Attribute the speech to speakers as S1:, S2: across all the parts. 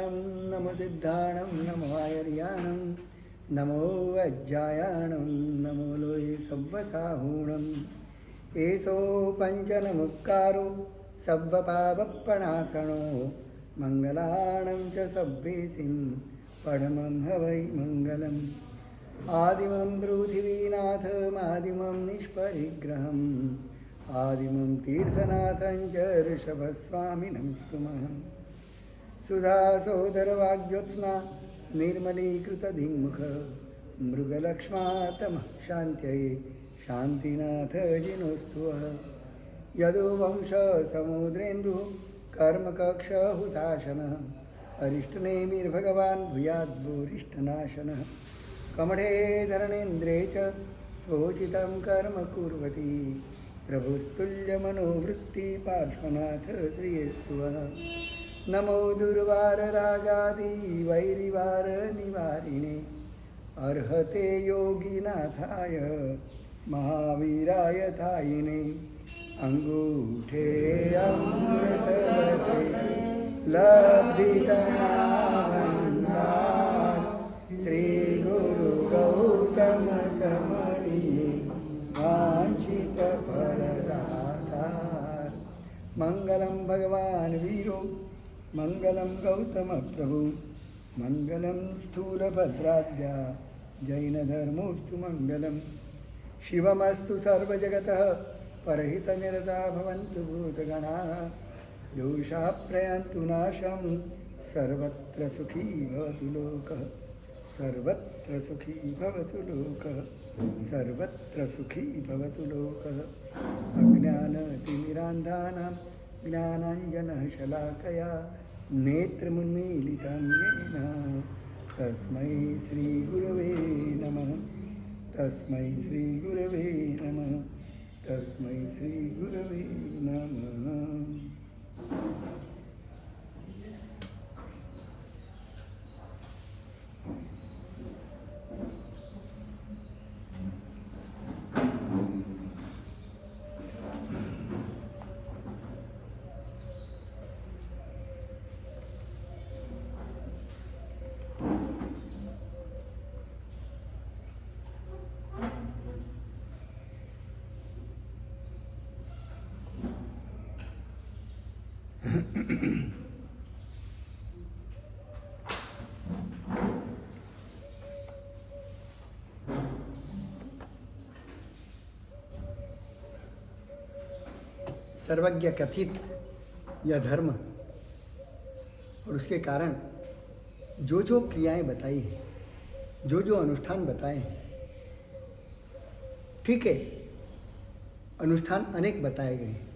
S1: नमो सिद्धाणं नमो आयर्याणं नमो वज्रायाणं नमो लोये सव्वसाहूणम् एषो पञ्चनमुक्कारो सव्वपापप्रणाशनो मङ्गलाणं च सव्वेसिं परमं हवै मङ्गलम् आदिमं पृथिवीनाथमादिमं निष्परिग्रहम् आदिमं तीर्थनाथं च ऋषभस्वामिनं स्तुमः सुधासोदरवाग्ज्योत्स्ना निर्मलीकृतधिङ्मुख मृगलक्ष्मातमः शान्त्यै शान्तिनाथ जिनोस्तुवः यदुवंशसमुद्रेन्दुः कर्मकक्षहुताशनः अरिष्टनेमिर्भगवान् भूयाद्भूरिष्टनाशनः कमठे धरणेन्द्रे च स्वोचितं कर्म कुर्वती प्रभुस्तुल्यमनोवृत्ति पार्श्वनाथ श्रियेस्तुवः नमो दुर्वाररागादि वैरिवार निवारिणे अर्हते योगिनाथाय महावीराय तायिने अंगूठे अमृतरसे लब्धितमाभण्डार श्री गुरु गौतम समरिये वाञ्छित फलदातार मंगलम भगवान वीरो मंगलम गौतम प्रभु मंगलम स्थूलभद्राद्या जैनधर्मोस्तु मंगलम शिवमस्तु सर्वजगतः परहितनिरता भवन्तु भूतगणाः दोषाः प्रयान्तु नाशं सर्वत्र सुखी भवतु लोकः सर्वत्र सुखी भवतु लोकः सर्वत्र सुखी भवतु लोकः अज्ञानतिमिरान्धानां ज्ञानाञ्जनः शलाकया नेत्रमुन्मीलितं येन तस्मै श्रीगुरवे नमः तस्मै श्रीगुरवे नमः तस्मै श्रीगुरवे नमः। सर्वज्ञ कथित यह धर्म और उसके कारण जो जो क्रियाएं बताई हैं, जो जो अनुष्ठान बताए हैं, ठीक है, अनुष्ठान अनेक बताए गए हैं,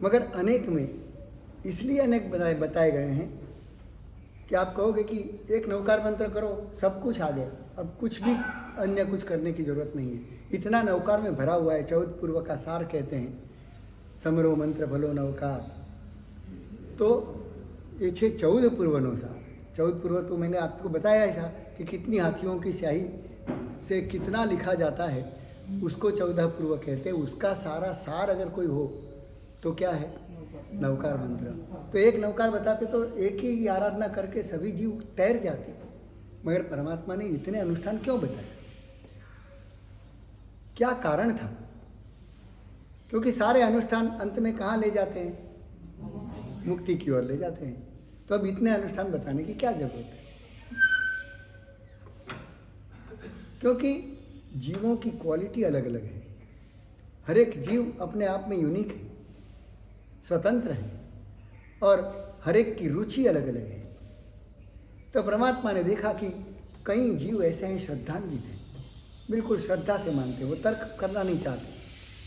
S1: मगर अनेक में इसलिए अनेक बताए गए हैं कि आप कहोगे कि एक नवकार मंत्र करो सब कुछ आ गया, अब कुछ भी अन्य कुछ करने की जरूरत नहीं है, इतना नवकार में भरा हुआ है। 14 पूर्व का सार कहते हैं, समरो मंत्र भलो नवकार। तो ये 14 पूर्वानुसार 14 पूर्व तो मैंने आपको बताया ही था कि कितनी हाथियों की स्याही से कितना लिखा जाता है, उसको 14 पूर्व कहते हैं। उसका सारा सार अगर कोई हो तो क्या है? नवकार मंत्र। तो एक नवकार बताते तो एक ही आराधना करके सभी जीव तैर जाते, मगर परमात्मा ने इतने अनुष्ठान क्यों बताए? क्या कारण था? क्योंकि सारे अनुष्ठान अंत में कहाँ ले जाते हैं? मुक्ति की ओर ले जाते हैं। तो अब इतने अनुष्ठान बताने की क्या जरूरत है? क्योंकि जीवों की क्वालिटी अलग अलग है, हर एक जीव अपने आप में यूनिक है, स्वतंत्र है, और हर एक की रुचि अलग अलग है। तो परमात्मा ने देखा कि कई जीव ऐसे हैं श्रद्धान्वित हैं, बिल्कुल श्रद्धा से मानते, वो तर्क करना नहीं चाहते,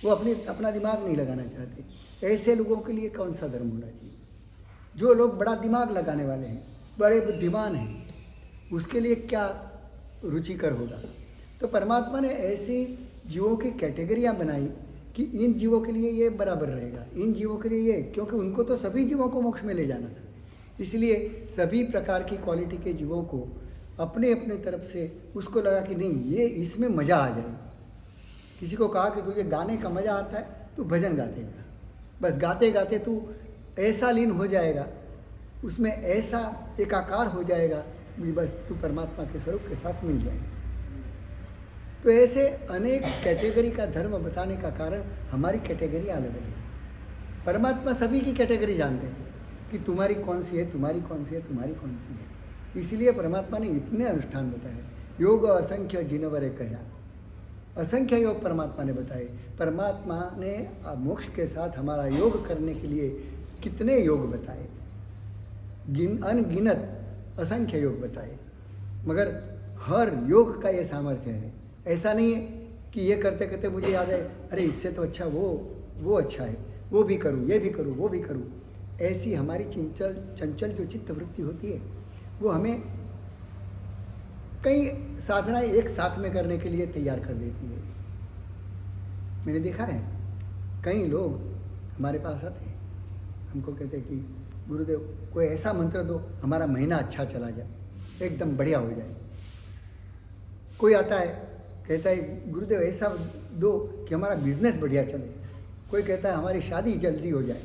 S1: वो अपना दिमाग नहीं लगाना चाहते। ऐसे लोगों के लिए कौन सा धर्म होना चाहिए? जो लोग बड़ा दिमाग लगाने वाले हैं, बड़े बुद्धिमान हैं, उसके लिए क्या रुचिकर होगा? तो परमात्मा ने ऐसी जीवों की कैटेगरियाँ बनाई कि इन जीवों के लिए ये बराबर रहेगा, इन जीवों के लिए ये, क्योंकि उनको तो सभी जीवों को मोक्ष में ले जाना था। इसलिए सभी प्रकार की क्वालिटी के जीवों को अपने अपने तरफ से उसको लगा कि नहीं, ये इसमें मज़ा आ जाए। किसी को कहा कि तुझे गाने का मज़ा आता है, तू भजन गाते जा, बस गाते गाते तू ऐसा लीन हो जाएगा उसमें ऐसा एकाकार हो जाएगा कि बस तू परमात्मा के स्वरूप के साथ मिल जाएगा। तो ऐसे अनेक कैटेगरी का धर्म बताने का कारण हमारी कैटेगरी अलग अलग है। परमात्मा सभी की कैटेगरी जानते हैं कि तुम्हारी कौन सी है, तुम्हारी कौन सी है, तुम्हारी कौन सी है। इसलिए परमात्मा ने इतने अनुष्ठान बताए। योग असंख्य जिनवरे कहा, असंख्य योग परमात्मा ने बताए। परमात्मा ने मोक्ष के साथ हमारा योग करने के लिए कितने योग बताए, अनगिनत असंख्य योग बताए। मगर हर योग का ये सामर्थ्य है। ऐसा नहीं है कि ये करते करते मुझे याद है, अरे इससे तो अच्छा वो अच्छा है, वो भी करूँ, ये भी करूँ, वो भी करूँ। ऐसी हमारी चंचल जो चित्त वृत्ति होती है, वो हमें कई साधनाएं एक साथ में करने के लिए तैयार कर देती है। मैंने देखा है कई लोग हमारे पास आते हैं, हमको कहते हैं कि गुरुदेव कोई ऐसा मंत्र दो हमारा महीना अच्छा चला जाए, एकदम बढ़िया हो जाए। कोई आता है कहता है गुरुदेव ऐसा दो कि हमारा बिजनेस बढ़िया चले। कोई कहता है हमारी शादी जल्दी हो जाए।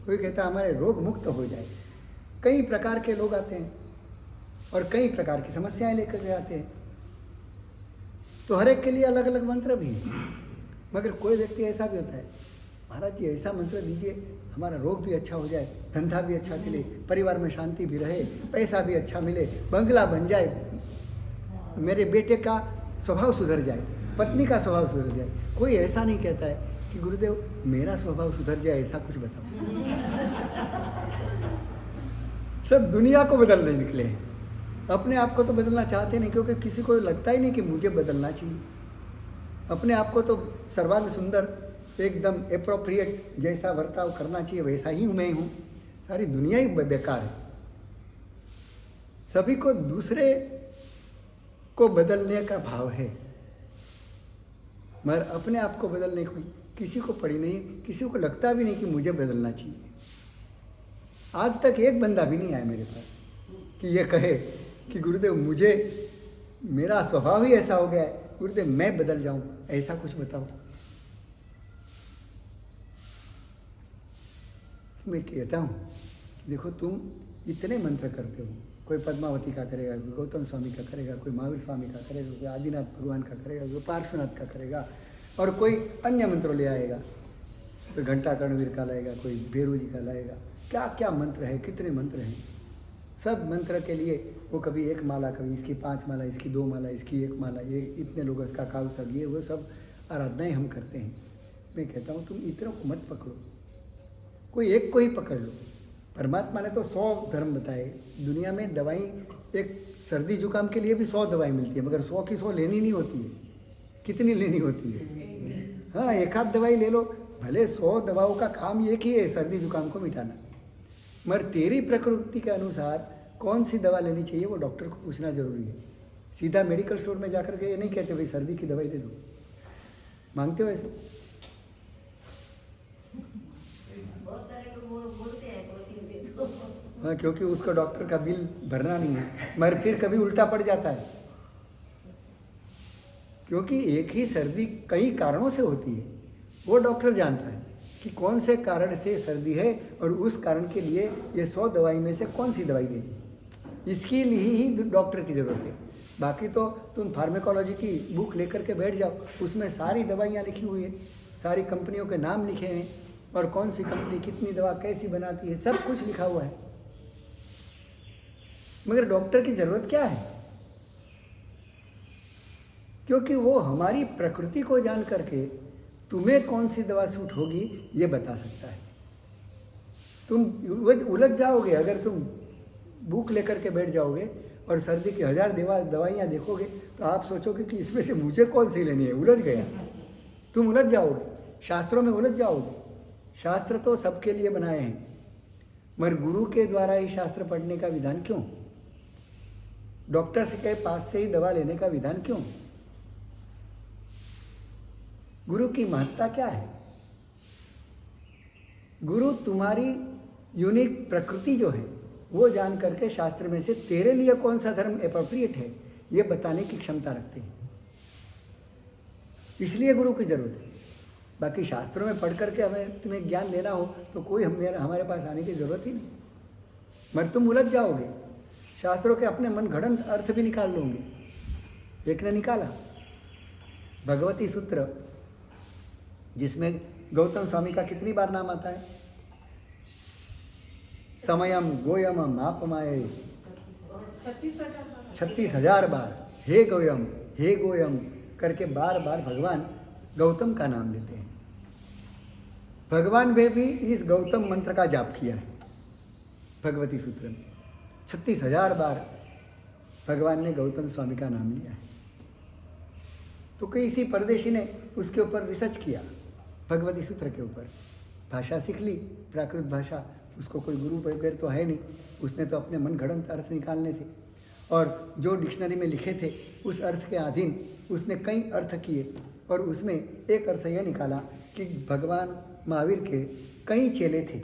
S1: कोई कहता है हमारे रोग मुक्त हो जाए। कई प्रकार के लोग आते हैं और कई प्रकार की समस्याएं लेकर के आते हैं। तो हर एक के लिए अलग अलग मंत्र भी है। मगर कोई व्यक्ति ऐसा भी होता है, महाराज जी ऐसा मंत्र दीजिए हमारा रोग भी अच्छा हो जाए, धंधा भी अच्छा चले, परिवार में शांति भी रहे, पैसा भी अच्छा मिले, बंगला बन जाए, मेरे बेटे का स्वभाव सुधर जाए, पत्नी का स्वभाव सुधर जाए। कोई ऐसा नहीं कहता है कि गुरुदेव मेरा स्वभाव सुधर जाए, ऐसा कुछ बताओ। सब दुनिया को बदलने निकले हैं, अपने आप को तो बदलना चाहते नहीं, क्योंकि किसी को लगता ही नहीं कि मुझे बदलना चाहिए। अपने आप को तो सर्वांग सुंदर एकदम एप्रोप्रिएट जैसा बर्ताव करना चाहिए वैसा ही मैं हूँ। सारी दुनिया ही बेकार है। सभी को दूसरे को बदलने का भाव है, मगर अपने आप को बदलने को किसी को पड़ी नहीं, किसी को लगता भी नहीं कि मुझे बदलना चाहिए। आज तक एक बंदा भी नहीं आया मेरे पास कि ये कहे कि गुरुदेव मुझे मेरा स्वभाव ही ऐसा हो गया है, गुरुदेव मैं बदल जाऊं, ऐसा कुछ बताओ। मैं कहता हूँ देखो तुम इतने मंत्र करते हो, कोई पद्मावती का करेगा, कोई गौतम स्वामी का करेगा, कोई महावीर स्वामी का करेगा, कोई आदिनाथ भगवान का करेगा, कोई पार्श्वनाथ का करेगा, और कोई अन्य मंत्र ले आएगा, कोई घंटा कर्णवीर का लाएगा, कोई भैरू जी का लाएगा। क्या क्या मंत्र है, कितने मंत्र हैं। सब मंत्र के लिए वो कभी एक माला, कभी इसकी 5 माला, इसकी 2 माला, इसकी 1 माला, ये इतने लोग इसका काव सब, ये वो सब आराधनाएं हम करते हैं। मैं कहता हूँ तुम इतनों को मत पकड़ो, कोई एक को ही पकड़ लो। परमात्मा ने तो 100 धर्म बताए। दुनिया में दवाई, एक सर्दी जुकाम के लिए भी 100 दवाई मिलती है, मगर 100 की 100 लेनी नहीं होती है। कितनी लेनी होती है? हाँ, एक आध दवाई ले लो, भले 100 दवाओं का काम एक ही है, सर्दी जुकाम को मिटाना। मगर तेरी प्रकृति के अनुसार कौन सी दवा लेनी चाहिए वो डॉक्टर को पूछना जरूरी है। सीधा मेडिकल स्टोर में जाकर के ये नहीं कहते भाई सर्दी की दवाई दे दो। मांगते हो ऐसे? हाँ, क्योंकि उसको डॉक्टर का बिल भरना नहीं है, मगर फिर कभी उल्टा पड़ जाता है। क्योंकि एक ही सर्दी कई कारणों से होती है, वो डॉक्टर जानता है कि कौन से कारण से सर्दी है और उस कारण के लिए ये 100 दवाई में से कौन सी दवाई देनी, इसके लिए ही डॉक्टर की ज़रूरत है। बाकी तो तुम फार्मेकोलॉजी की बुक लेकर के बैठ जाओ, उसमें सारी दवाइयाँ लिखी हुई है, सारी कंपनियों के नाम लिखे हैं और कौन सी कंपनी कितनी दवा कैसी बनाती है, सब कुछ लिखा हुआ है। मगर डॉक्टर की ज़रूरत क्या है? क्योंकि वो हमारी प्रकृति को जान करके तुम्हें कौन सी दवा सूट होगी ये बता सकता है। तुम उलझ जाओगे अगर तुम बुक लेकर के बैठ जाओगे और सर्दी की 1000 दवाइयाँ देखोगे तो आप सोचोगे कि इसमें से मुझे कौन सी लेनी है। उलझ गया, तुम उलझ जाओगे, शास्त्रों में उलझ जाओगे। शास्त्र तो सबके लिए बनाए हैं, मगर गुरु के द्वारा ही शास्त्र पढ़ने का विधान क्यों? डॉक्टर के पास से ही दवा लेने का विधान क्यों? गुरु की महत्ता क्या है? गुरु तुम्हारी यूनिक प्रकृति जो है वो जान करके शास्त्र में से तेरे लिए कौन सा धर्म एप्रोप्रिएट है ये बताने की क्षमता रखते हैं। इसलिए गुरु की जरूरत है। बाकी शास्त्रों में पढ़ करके हमें तुम्हें ज्ञान लेना हो तो कोई हमारे पास आने की जरूरत ही नहीं। मगर तुम उलझ जाओगे, शास्त्रों के अपने मन घड़ंत अर्थ भी निकाल लोगे। एक ने निकाला भगवती सूत्र, जिसमें गौतम स्वामी का कितनी बार नाम आता है? समयम गोयम मापमाये 36,000 बार हे गोयम करके बार बार भगवान गौतम का नाम लेते हैं। भगवान ने भी इस गौतम मंत्र का जाप किया है भगवती सूत्र में। 36,000 बार भगवान ने गौतम स्वामी का नाम लिया है। तो किसी परदेशी ने उसके ऊपर रिसर्च किया, भगवती सूत्र के ऊपर, भाषा सीख ली, प्राकृत भाषा। उसको कोई गुरु वगैरह तो है नहीं, उसने तो अपने मन घड़ंत अर्थ निकालने थे, और जो डिक्शनरी में लिखे थे उस अर्थ के अधीन उसने कई अर्थ किए, और उसमें एक अर्थ यह निकाला कि भगवान महावीर के कई चेले थे,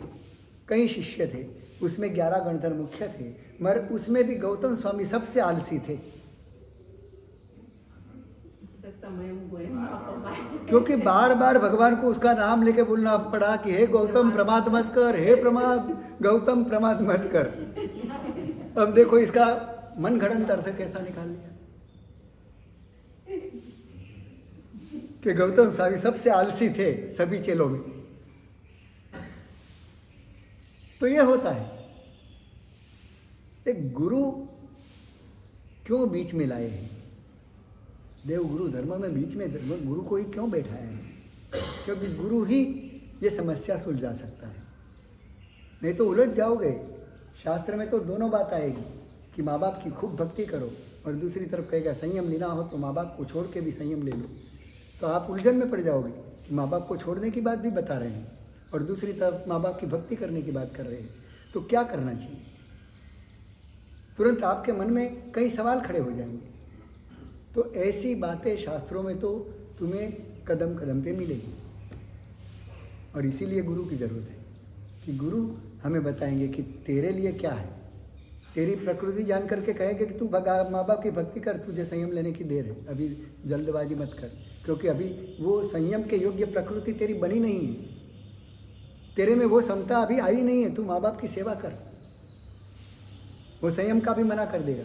S1: कई शिष्य थे, उसमें 11 गणधर मुख्य थे, मगर उसमें भी गौतम स्वामी सबसे आलसी थे। क्योंकि बार बार भगवान को उसका नाम लेके बोलना पड़ा कि हे गौतम प्रमाद मत कर, हे गौतम प्रमाद मत कर। अब देखो इसका मन घड़ंत अर्थ कैसा निकाल लिया कि गौतम स्वामी सबसे आलसी थे सभी चेलों में। तो ये होता है, एक गुरु क्यों बीच में लाए हैं? देव गुरु धर्म में बीच में गुरु को ही क्यों बैठाया है? क्योंकि गुरु ही ये समस्या सुलझा सकता है, नहीं तो उलझ जाओगे। शास्त्र में तो दोनों बात आएगी कि माँ बाप की खूब भक्ति करो, और दूसरी तरफ कहेगा संयम लेना हो तो माँ बाप को छोड़ के भी संयम ले लो। तो आप उलझन में पड़ जाओगे कि माँ बाप को छोड़ने की बात भी बता रहे हैं और दूसरी तरफ माँ बाप की भक्ति करने की बात कर रहे हैं। तो क्या करना चाहिए? तुरंत आपके मन में कई सवाल खड़े हो जाएंगे। तो ऐसी बातें शास्त्रों में तो तुम्हें कदम कदम पे मिलेगी, और इसीलिए गुरु की ज़रूरत है कि गुरु हमें बताएंगे कि तेरे लिए क्या है। तेरी प्रकृति जान करके कहेंगे कि तू माँ बाप की भक्ति कर, तुझे संयम लेने की देर है, अभी जल्दबाजी मत कर, क्योंकि अभी वो संयम के योग्य प्रकृति तेरी बनी नहीं है, तेरे में वो क्षमता अभी आई नहीं है, तू माँ बाप की सेवा कर। वो संयम का भी मना कर देगा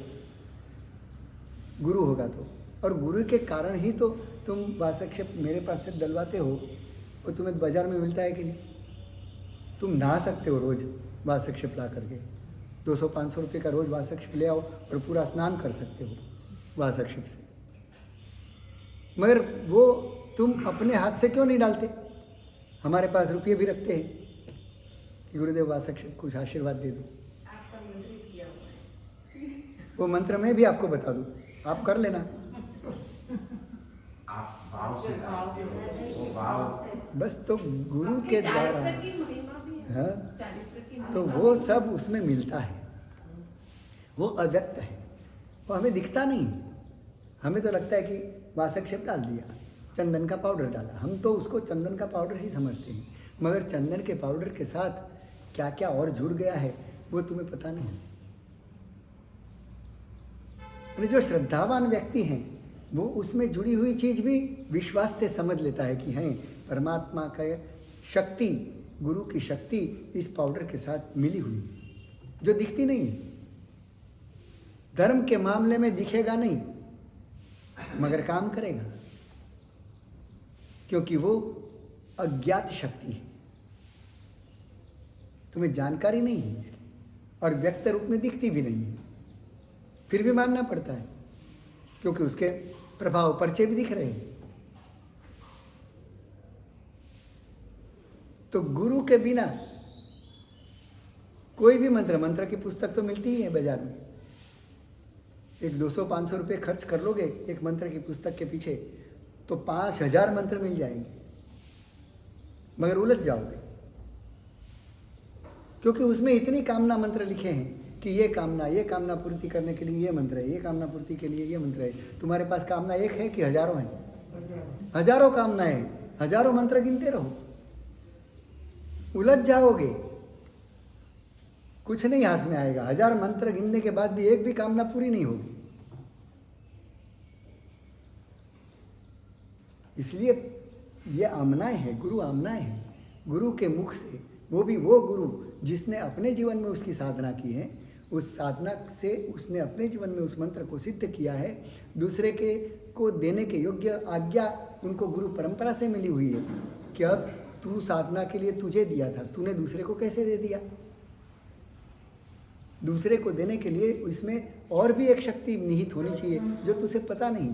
S1: गुरु होगा तो। और गुरु के कारण ही तो तुम वासक्षेप मेरे पास से डलवाते हो, और तुम्हें बाजार में मिलता है कि नहीं? तुम नहा सकते हो रोज़ वासक्षेप ला करके, 200-500 रुपये का रोज़ वासक्षेप ले आओ और पूरा स्नान कर सकते हो वासक्षेप से। मगर वो तुम अपने हाथ से क्यों नहीं डालते? हमारे पास रुपये भी रखते हैं कि गुरुदेव वासक्षेप कुछ आशीर्वाद दे दो। वो मंत्र मैं भी आपको बता दूँ, आप कर लेना।
S2: आप भाव से डालते हो, वो भाव
S1: बस तो गुरु के द्वारा, हाँ, तो वो सब उसमें मिलता है। वो अव्यक्त है, वो हमें दिखता नहीं। हमें तो लगता है कि वासक्षेप डाल दिया, चंदन का पाउडर डाला, हम तो उसको चंदन का पाउडर ही समझते हैं, मगर चंदन के पाउडर के साथ क्या क्या और जुड़ गया है वो तुम्हें पता नहीं। और जो श्रद्धावान व्यक्ति हैं वो उसमें जुड़ी हुई चीज़ भी विश्वास से समझ लेता है कि हैं परमात्मा का शक्ति, गुरु की शक्ति इस पाउडर के साथ मिली हुई है, जो दिखती नहीं है। धर्म के मामले में दिखेगा नहीं मगर काम करेगा, क्योंकि वो अज्ञात शक्ति है, तुम्हें जानकारी नहीं है इसकी, और व्यक्त रूप में दिखती भी नहीं है, फिर भी मानना पड़ता है क्योंकि उसके प्रभाव परिचय भी दिख रहे हैं। तो गुरु के बिना कोई भी मंत्र की पुस्तक तो मिलती ही है बाजार में। एक 200-500 रुपये खर्च कर लोगे एक मंत्र की पुस्तक के पीछे तो 5000 मंत्र मिल जाएंगे, मगर उलझ जाओगे, क्योंकि उसमें इतनी कामना मंत्र लिखे हैं कि ये कामना पूर्ति करने के लिए ये मंत्र है, ये कामना पूर्ति के लिए ये मंत्र है। तुम्हारे पास कामना एक है कि हजारों हैं? हजारों कामनाएं, हजारों मंत्र गिनते रहो, उलझ जाओगे, कुछ नहीं हाथ में आएगा। 1000 मंत्र गिनने के बाद भी एक भी कामना पूरी नहीं होगी। इसलिए ये आमनाएं हैं, गुरु आमनाएं हैं। गुरु के मुख से वो भी वो गुरु जिसने अपने जीवन में उसकी साधना की है, उस साधना से उसने अपने जीवन में उस मंत्र को सिद्ध किया है, दूसरे के को देने के योग्य आज्ञा उनको गुरु परंपरा से मिली हुई है कि अब तू साधना के लिए तुझे दिया था, तूने दूसरे को कैसे दे दिया। दूसरे को देने के लिए इसमें और भी एक शक्ति निहित होनी चाहिए जो तुझे पता नहीं।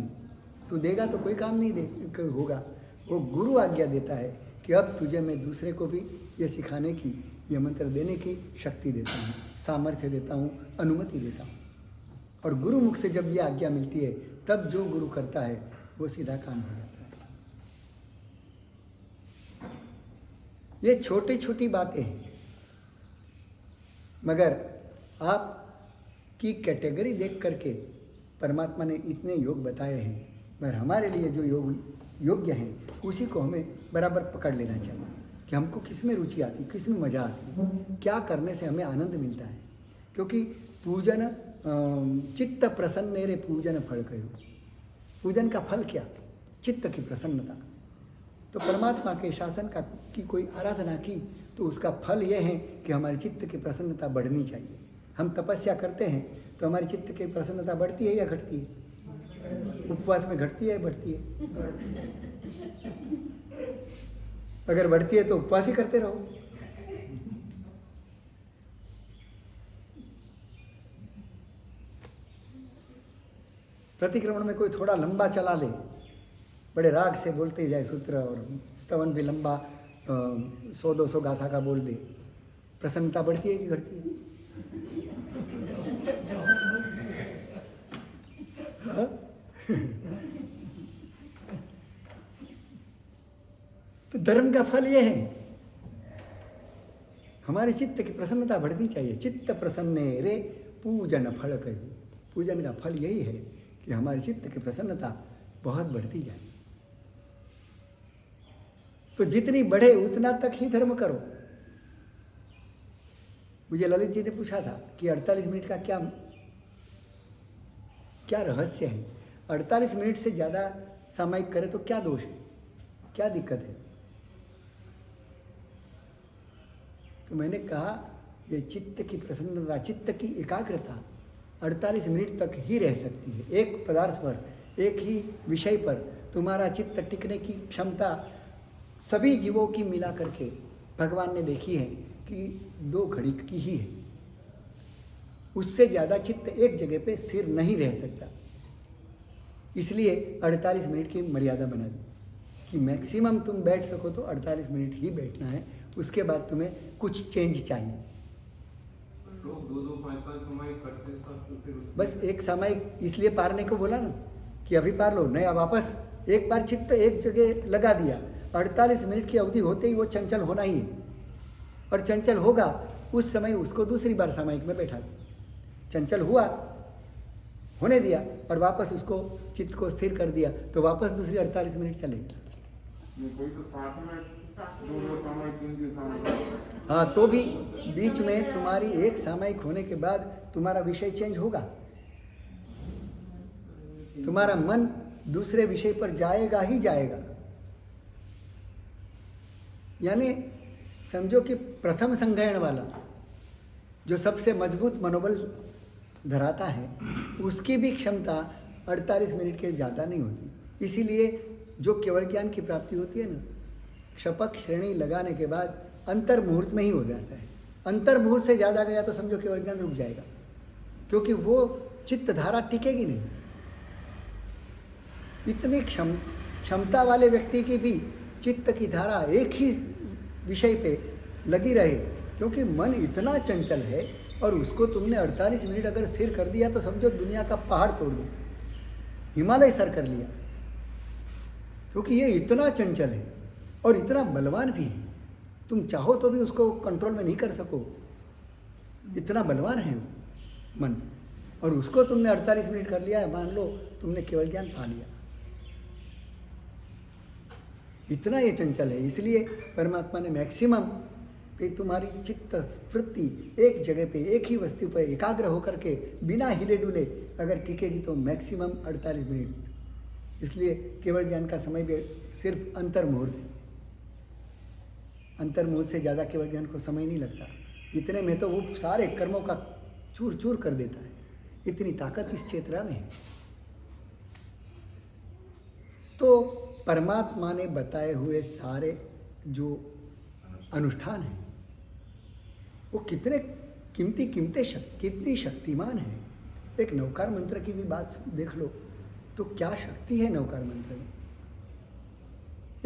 S1: तू देगा तो कोई काम नहीं दे होगा। वो गुरु आज्ञा देता है कि अब तुझे मैं दूसरे को भी ये सिखाने की, ये मंत्र देने की शक्ति देता हूँ, सामर्थ्य देता हूँ, अनुमति देता हूँ। और गुरु मुख से जब ये आज्ञा मिलती है तब जो गुरु करता है वो सीधा काम हो जाता है। ये छोटी छोटी बातें हैं, मगर आपकी कैटेगरी देख करके परमात्मा ने इतने योग बताए हैं, मगर हमारे लिए जो योग योग्य हैं उसी को हमें बराबर पकड़ लेना चाहिए कि हमको किस में रुचि आती, किस में मज़ा आती, क्या करने से हमें आनंद मिलता है। क्योंकि पूजन चित्त प्रसन्न रे पूजन फल कहो। पूजन का फल क्या? चित्त की प्रसन्नता। तो परमात्मा के शासन का की कोई आराधना की तो उसका फल यह है कि हमारी चित्त की प्रसन्नता बढ़नी चाहिए। हम तपस्या करते हैं तो हमारी चित्त की प्रसन्नता बढ़ती है या घटती है? उपवास में घटती है, बढ़ती है? अगर बढ़ती है तो उपवास ही करते रहो। प्रतिक्रमण में कोई थोड़ा लंबा चला ले, बड़े राग से बोलते जाए सूत्र, और स्तवन भी लंबा 100-200 गाथा का बोल दे, प्रसन्नता बढ़ती है कि घटती है? तो धर्म का फल यह है, हमारे चित्त की प्रसन्नता बढ़नी चाहिए। चित्त प्रसन्ने रे पूजन फल कही। पूजन का फल यही है कि हमारे चित्त की प्रसन्नता बहुत बढ़ती जाए। तो जितनी बढ़े उतना तक ही धर्म करो। मुझे ललित जी ने पूछा था कि 48 मिनट का क्या रहस्य है? 48 मिनट से ज़्यादा सामायिक करे तो क्या दोष है, क्या दिक्कत है? तो मैंने कहा ये चित्त की प्रसन्नता, चित्त की एकाग्रता 48 मिनट तक ही रह सकती है। एक पदार्थ पर, एक ही विषय पर तुम्हारा चित्त टिकने की क्षमता सभी जीवों की मिला करके भगवान ने देखी है कि 2 घड़ी की ही है। उससे ज़्यादा चित्त एक जगह पे स्थिर नहीं रह सकता। इसलिए 48 मिनट की मर्यादा बना दी कि मैक्सिमम तुम बैठ सको तो 48 मिनट ही बैठना है, उसके बाद तुम्हें कुछ चेंज चाहिए।
S2: लोग 2-2 5-5 सामायिक करते हैं तो फिर
S1: बस एक सामायिक इसलिए पारने को बोला ना कि अभी पार लो, नहीं वापस एक बार चित्त एक जगह लगा दिया, 48 मिनट की अवधि होते ही वो चंचल होना ही है। और चंचल होगा उस समय उसको दूसरी बार सामायिक में बैठा दो। चंचल हुआ, होने दिया और वापस उसको चित्त को स्थिर कर दिया तो वापस दूसरी 48 मिनट चलेगी।
S2: कोई तो साथ में 2 सामायिक 3 सामायिक।
S1: हाँ, तो भी बीच में तुम्हारी एक सामायिक होने के बाद तुम्हारा विषय चेंज होगा, तुम्हारा मन दूसरे विषय पर जाएगा ही जाएगा। यानी समझो कि प्रथम संग्रहण वाला जो सबसे मजबूत मनोबल धराता है उसकी भी क्षमता 48 मिनट के ज़्यादा नहीं होती। इसीलिए जो केवल ज्ञान की प्राप्ति होती है ना, क्षपक श्रेणी लगाने के बाद अंतर मुहूर्त में ही हो जाता है। अंतर मुहूर्त से ज़्यादा गया तो समझो केवल ज्ञान रुक जाएगा, क्योंकि वो चित्त धारा टिकेगी नहीं। इतनी क्षमता वाले व्यक्ति की भी चित्त की धारा एक ही विषय पे लगी रहे, क्योंकि मन इतना चंचल है और उसको तुमने 48 मिनट अगर स्थिर कर दिया तो समझो दुनिया का पहाड़ तोड़ दिया, हिमालय सर कर लिया। क्योंकि ये इतना चंचल है और इतना बलवान भी है, तुम चाहो तो भी उसको कंट्रोल में नहीं कर सको, इतना बलवान है वो मन। और उसको तुमने 48 मिनट कर लिया है, मान लो तुमने केवल ज्ञान पा लिया, इतना ये चंचल है। इसलिए परमात्मा ने मैक्सिमम कि तुम्हारी चित्त वृत्ति एक जगह पे एक ही वस्तु पर एकाग्र होकर के बिना हिले डुले अगर टिकेगी तो मैक्सिमम 48 मिनट। इसलिए केवल ज्ञान का समय भी सिर्फ अंतर मुहूर्त है। अंतर्मुख से ज़्यादा केवल ज्ञान को समय नहीं लगता, इतने में तो वो सारे कर्मों का चूर चूर कर देता है। इतनी ताकत इस चेतना में है। तो परमात्मा ने बताए हुए सारे जो अनुष्ठान हैं वो कितने कितनी शक्तिमान है। एक नवकार मंत्र की भी बात देख लो तो क्या शक्ति है नवकार मंत्र में।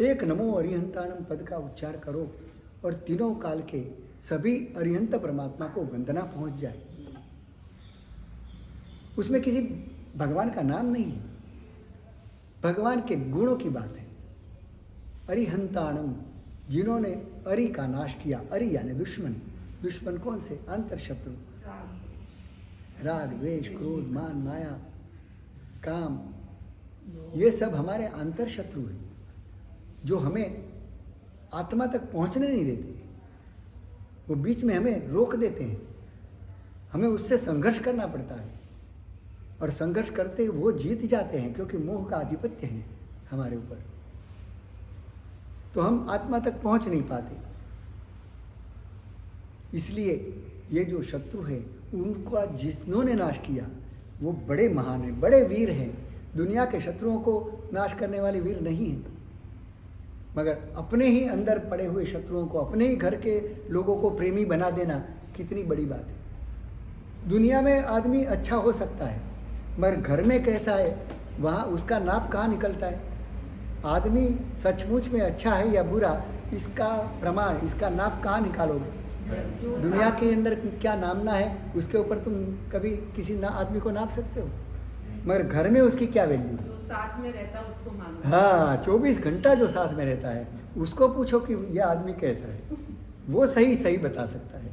S1: एक नमो अरिहंताणम पद का उच्चार करो और तीनों काल के सभी अरिहंत परमात्मा को वंदना पहुंच जाए। उसमें किसी भगवान का नाम नहीं है, भगवान के गुणों की बात है। अरिहंताणम, जिन्होंने अरि का नाश किया। अरि यानी दुश्मन। दुश्मन कौन से? अंतर शत्रु, राग द्वेष क्रोध मान माया काम, ये सब हमारे अंतर शत्रु हैं जो हमें आत्मा तक पहुंचने नहीं देते। वो बीच में हमें रोक देते हैं, हमें उससे संघर्ष करना पड़ता है और संघर्ष करते वो जीत जाते हैं क्योंकि मोह का आधिपत्य है हमारे ऊपर। तो हम आत्मा तक पहुंच नहीं पाते। इसलिए ये जो शत्रु है उनका जिन्होंने नाश किया वो बड़े महान हैं, बड़े वीर हैं। दुनिया के शत्रुओं को नाश करने वाले वीर नहीं हैं, मगर अपने ही अंदर पड़े हुए शत्रुओं को, अपने ही घर के लोगों को प्रेमी बना देना कितनी बड़ी बात है। दुनिया में आदमी अच्छा हो सकता है मगर घर में कैसा है वहाँ उसका नाप कहाँ निकलता है। आदमी सचमुच में अच्छा है या बुरा, इसका प्रमाण, इसका नाप कहाँ निकालोगे? दुनिया के अंदर क्या नामना है उसके ऊपर तुम कभी किसी आदमी को नाप सकते हो? मगर घर में उसकी क्या वैल्यू?
S3: जो साथ में रहता है उसको मानो।
S1: हाँ, 24 घंटा जो साथ में रहता है उसको पूछो कि यह आदमी कैसा है, वो सही सही बता सकता है।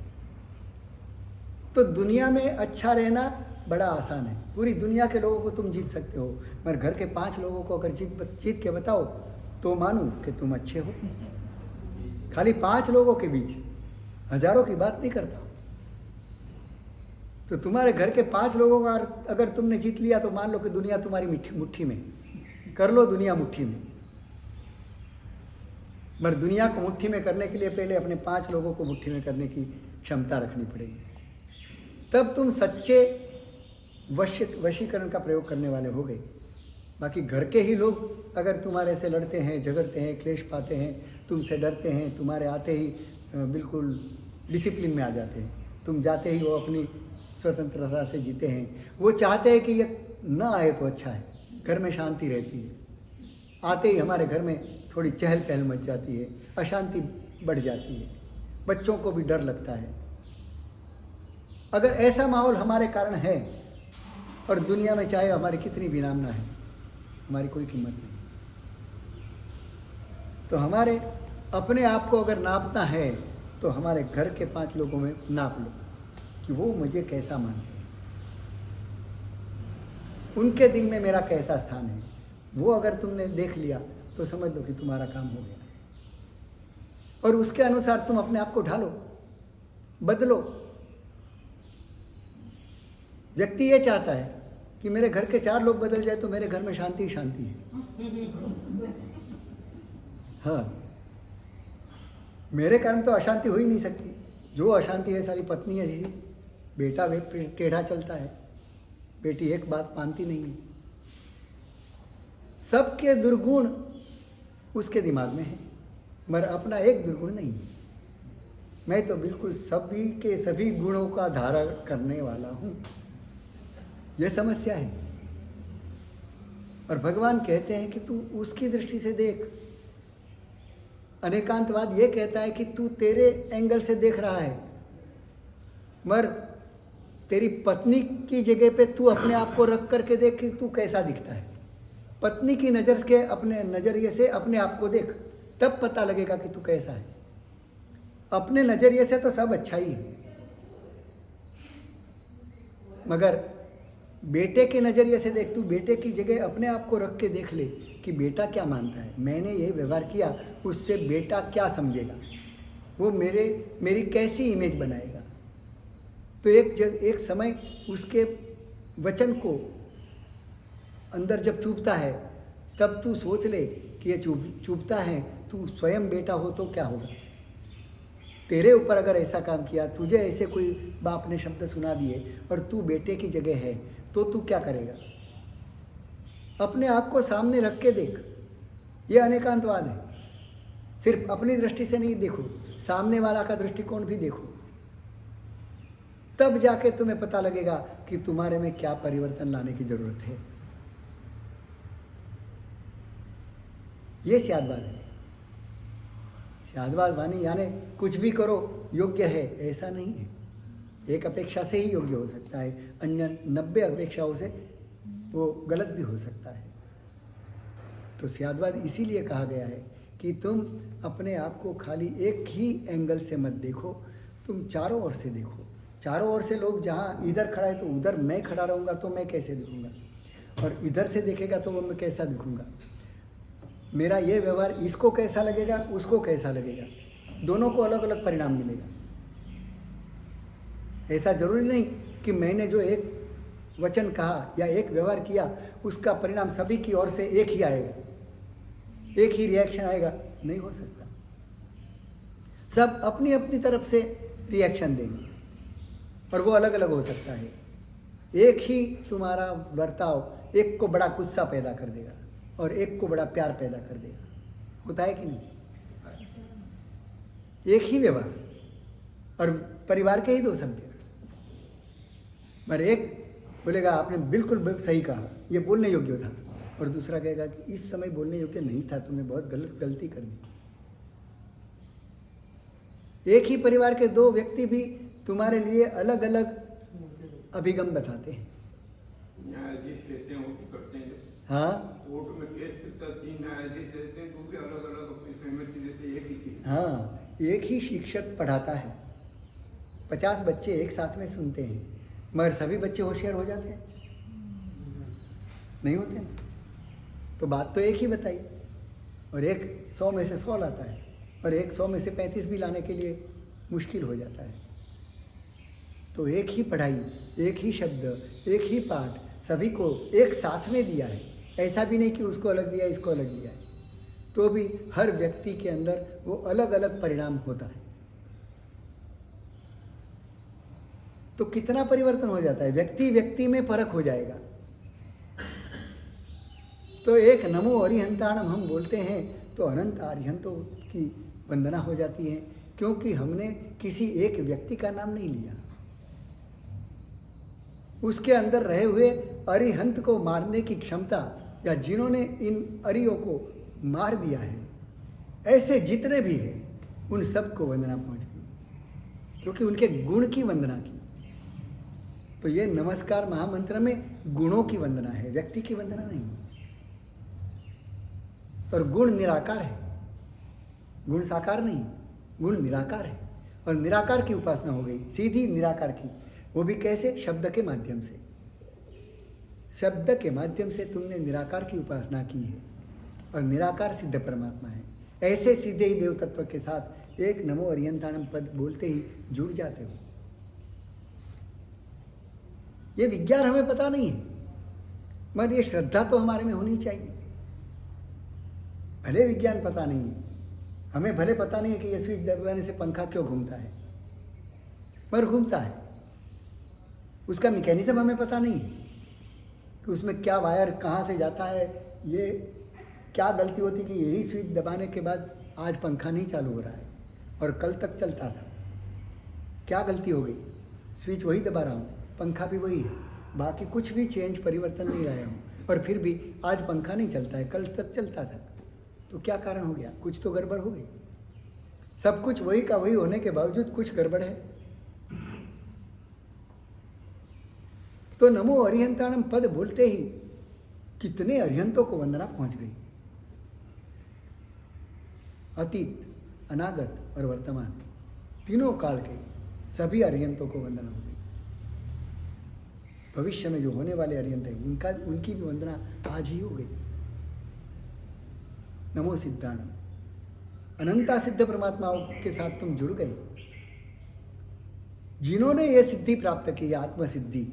S1: तो दुनिया में अच्छा रहना बड़ा आसान है। पूरी दुनिया के लोगों को तुम जीत सकते हो, मगर घर के 5 लोगों को अगर जीत के बताओ तो मानूं कि तुम अच्छे हो। खाली 5 लोगों के बीच हजारों की बात नहीं करता। तो तुम्हारे घर के 5 लोगों का अगर तुमने जीत लिया तो मान लो कि दुनिया तुम्हारी मुट्ठी में, कर लो दुनिया मुट्ठी में। मगर दुनिया को मुट्ठी में करने के लिए पहले अपने 5 लोगों को मुट्ठी में करने की क्षमता रखनी पड़ेगी, तब तुम सच्चे वशीकरण का प्रयोग करने वाले हो गए। बाकी घर के ही लोग अगर तुम्हारे से लड़ते हैं, झगड़ते हैं, क्लेश पाते हैं, तुमसे डरते हैं, तुम्हारे आते ही बिल्कुल डिसिप्लिन में आ जाते हैं, तुम जाते ही वो अपनी स्वतंत्रता से जीते हैं। वो चाहते हैं कि ये न आए तो अच्छा है, घर में शांति रहती है। आते ही हमारे घर में थोड़ी चहल पहल मच जाती है, अशांति बढ़ जाती है, बच्चों को भी डर लगता है। अगर ऐसा माहौल हमारे कारण है और दुनिया में चाहे हमारी कितनी भी नामना है, हमारी कोई कीमत नहीं। तो हमारे अपने आप को अगर नापना है तो हमारे घर के 5 लोगों में नाप लो कि वो मुझे कैसा मानते हैं, उनके दिल में मेरा कैसा स्थान है। वो अगर तुमने देख लिया तो समझ लो कि तुम्हारा काम हो गया, और उसके अनुसार तुम अपने आप को ढालो, बदलो। व्यक्ति ये चाहता है कि मेरे घर के 4 लोग बदल जाए तो मेरे घर में शांति ही शांति है। हाँ, मेरे कारण तो अशांति हो ही नहीं सकती। जो अशांति है सारी पत्नी है जी, बेटा टेढ़ा चलता है, बेटी एक बात मानती नहीं है। सबके दुर्गुण उसके दिमाग में है, मगर अपना एक दुर्गुण नहीं है। मैं तो बिल्कुल सभी के सभी गुणों का धारण करने वाला हूँ। यह समस्या है। और भगवान कहते हैं कि तू उसकी दृष्टि से देख। अनेकांतवाद ये कहता है कि तू तेरे एंगल से देख रहा है, मगर तेरी पत्नी की जगह पे तू अपने आप को रख करके देख कि तू कैसा दिखता है। पत्नी की नज़र के अपने नज़रिए से अपने आप को देख, तब पता लगेगा कि तू कैसा है। अपने नज़रिए से तो सब अच्छा ही है, मगर बेटे के नज़रिए से देख। तू बेटे की जगह अपने आप को रख के देख ले कि बेटा क्या मानता है। मैंने ये व्यवहार किया, उससे बेटा क्या समझेगा, वो मेरी कैसी इमेज बनाएगा। तो एक समय उसके वचन को अंदर जब चुभता है तब तू सोच ले कि ये चुभता है। तू स्वयं बेटा हो तो क्या होगा। तेरे ऊपर अगर ऐसा काम किया, तुझे ऐसे कोई बाप ने शब्द सुना दिए और तू बेटे की जगह है, तो तू क्या करेगा? अपने आप को सामने रख के देख। ये अनेकांतवाद है। सिर्फ अपनी दृष्टि से नहीं देखो, सामने वाला का दृष्टिकोण भी देखो, तब जाके तुम्हें पता लगेगा कि तुम्हारे में क्या परिवर्तन लाने की जरूरत है। ये सियादवाद है। सियादवाद वाणी यानी कुछ भी करो योग्य है, ऐसा नहीं है। एक अपेक्षा से ही योग्य हो सकता है, अन्य 90 अपेक्षाओं से वो गलत भी हो सकता है। तो सियादवाद इसीलिए कहा गया है कि तुम अपने आप को खाली एक ही एंगल से मत देखो, तुम चारों ओर से देखो। चारों ओर से लोग जहाँ इधर खड़ा है तो उधर मैं खड़ा रहूँगा तो मैं कैसे दिखूँगा, और इधर से देखेगा तो वो मैं कैसा दिखूँगा, मेरा ये व्यवहार इसको कैसा लगेगा, उसको कैसा लगेगा, दोनों को अलग अलग परिणाम मिलेगा। ऐसा जरूरी नहीं कि मैंने जो एक वचन कहा या एक व्यवहार किया उसका परिणाम सभी की ओर से एक ही आएगा, एक ही रिएक्शन आएगा, नहीं हो सकता। सब अपनी अपनी तरफ से रिएक्शन देंगे और वो अलग अलग हो सकता है। एक ही तुम्हारा बर्ताव एक को बड़ा गुस्सा पैदा कर देगा और एक को बड़ा प्यार पैदा कर देगा। होता है कि नहीं? एक ही व्यवहार और परिवार के ही दो सभ्य, पर एक बोलेगा आपने बिल्कुल सही कहा, ये बोलने योग्य था, और दूसरा कहेगा कि इस समय बोलने योग्य नहीं था, तुमने बहुत गलती कर दी। एक ही परिवार के दो व्यक्ति भी तुम्हारे लिए अलग अलग अभिगम बताते हैं।
S2: न्यायाधीश रहते हैं, वो भी करते हैं।
S1: हाँ,
S2: कोर्ट में केस चलता, 3 न्यायाधीश रहते हैं, तो भी अलग अलग अपनी सहमति देते हैं, एक ही चीज।
S1: हाँ, एक ही शिक्षक पढ़ाता है, 50 बच्चे एक साथ में सुनते हैं, मगर सभी बच्चे होशियार हो जाते हैं? नहीं होते ना। तो बात तो एक ही बताई, और एक 100 में से 100 लाता है, और एक 100 में से 35 भी लाने के लिए मुश्किल हो जाता है। तो एक ही पढ़ाई, एक ही शब्द, एक ही पाठ सभी को एक साथ में दिया है। ऐसा भी नहीं कि उसको अलग दिया, इसको अलग दिया है, तो भी हर व्यक्ति के अंदर वो अलग अलग परिणाम होता है। तो कितना परिवर्तन हो जाता है, व्यक्ति व्यक्ति में फर्क हो जाएगा। तो एक नमो अरिहंताणम हम बोलते हैं तो अनंत अरिहंतों की वंदना हो जाती है, क्योंकि हमने किसी एक व्यक्ति का नाम नहीं लिया, उसके अंदर रहे हुए अरिहंत को मारने की क्षमता, या जिन्होंने इन अरियों को मार दिया है, ऐसे जितने भी हैं उन सबको वंदना पहुंच गई, क्योंकि उनके गुण की वंदना की। तो ये नमस्कार महामंत्र में गुणों की वंदना है, व्यक्ति की वंदना नहीं। और गुण निराकार है, गुण साकार नहीं, गुण निराकार है, और निराकार की उपासना हो गई, सीधी निराकार की। वो भी कैसे? शब्द के माध्यम से। शब्द के माध्यम से तुमने निराकार की उपासना की है, और निराकार सिद्ध परमात्मा है। ऐसे सीधे ही देव तत्व के साथ एक नमो अरिहंताणम पद बोलते ही जुड़ जाते हो। ये विज्ञान हमें पता नहीं है, मगर ये श्रद्धा तो हमारे में होनी चाहिए। भले विज्ञान पता नहीं है, हमें भले पता नहीं है कि ये स्विच दबाने से पंखा क्यों घूमता है, मगर घूमता है। उसका मैकेनिज्म हमें पता नहीं कि उसमें क्या वायर कहाँ से जाता है, ये क्या गलती होती कि यही स्विच दबाने के बाद आज पंखा नहीं चालू हो रहा है और कल तक चलता था। क्या गलती हो गई? स्विच वही दबा रहा हूँ, पंखा भी वही है, बाकी कुछ भी चेंज परिवर्तन नहीं लाया हूँ, और फिर भी आज पंखा नहीं चलता है, कल तक चलता था। तो क्या कारण हो गया? कुछ तो गड़बड़ हो गई। सब कुछ वही का वही होने के बावजूद कुछ गड़बड़ है। तो नमो अरिहंताणम पद बोलते ही कितने अरिहंतों को वंदना पहुंच गई। अतीत, अनागत और वर्तमान तीनों काल के सभी अरिहंतों को वंदना हो गई। भविष्य में जो होने वाले अरिहंत हैं उनकी भी वंदना आज ही हो गई। नमो सिद्धाणम, अनंता सिद्ध परमात्माओं के साथ तुम जुड़ गए। जिन्होंने ये सिद्धि प्राप्त की, आत्मसिद्धि,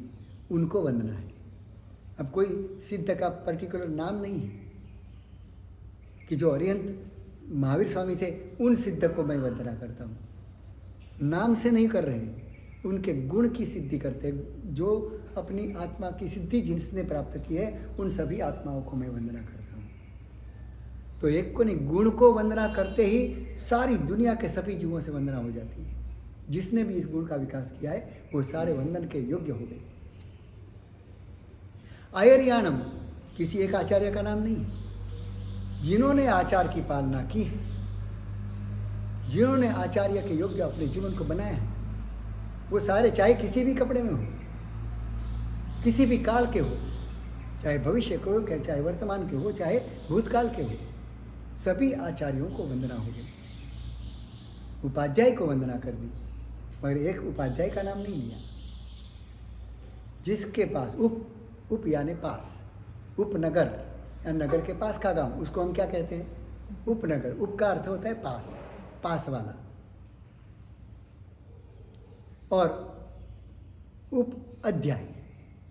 S1: उनको वंदना है। अब कोई सिद्ध का पर्टिकुलर नाम नहीं है कि जो अरिहंत महावीर स्वामी थे उन सिद्ध को मैं वंदना करता हूँ। नाम से नहीं कर रहे हैं, उनके गुण की सिद्धि करते हैं। जो अपनी आत्मा की सिद्धि जिसने प्राप्त की है, उन सभी आत्माओं को मैं वंदना करता हूँ। तो एक को नहीं, गुण को वंदना करते ही सारी दुनिया के सभी जीवों से वंदना हो जाती है। जिसने भी इस गुण का विकास किया है वो सारे वंदन के योग्य हो गए। आयर्याणम किसी एक आचार्य का नाम नहीं है। जिन्होंने आचार की पालना की है, जिन्होंने आचार्य के योग्य अपने जीवन को बनाया है, वो सारे, चाहे किसी भी कपड़े में हो, किसी भी काल के हो, चाहे भविष्य के हो, चाहे वर्तमान के हो, चाहे भूतकाल के हो, सभी आचार्यों को वंदना हो गई। उपाध्याय को वंदना कर दी, मगर एक उपाध्याय का नाम नहीं लिया। जिसके पास उप यानी पास, उपनगर या नगर के पास का गांव, उसको हम क्या कहते हैं? उपनगर। उप का अर्थ होता है पास, पास वाला। और उप अध्याय,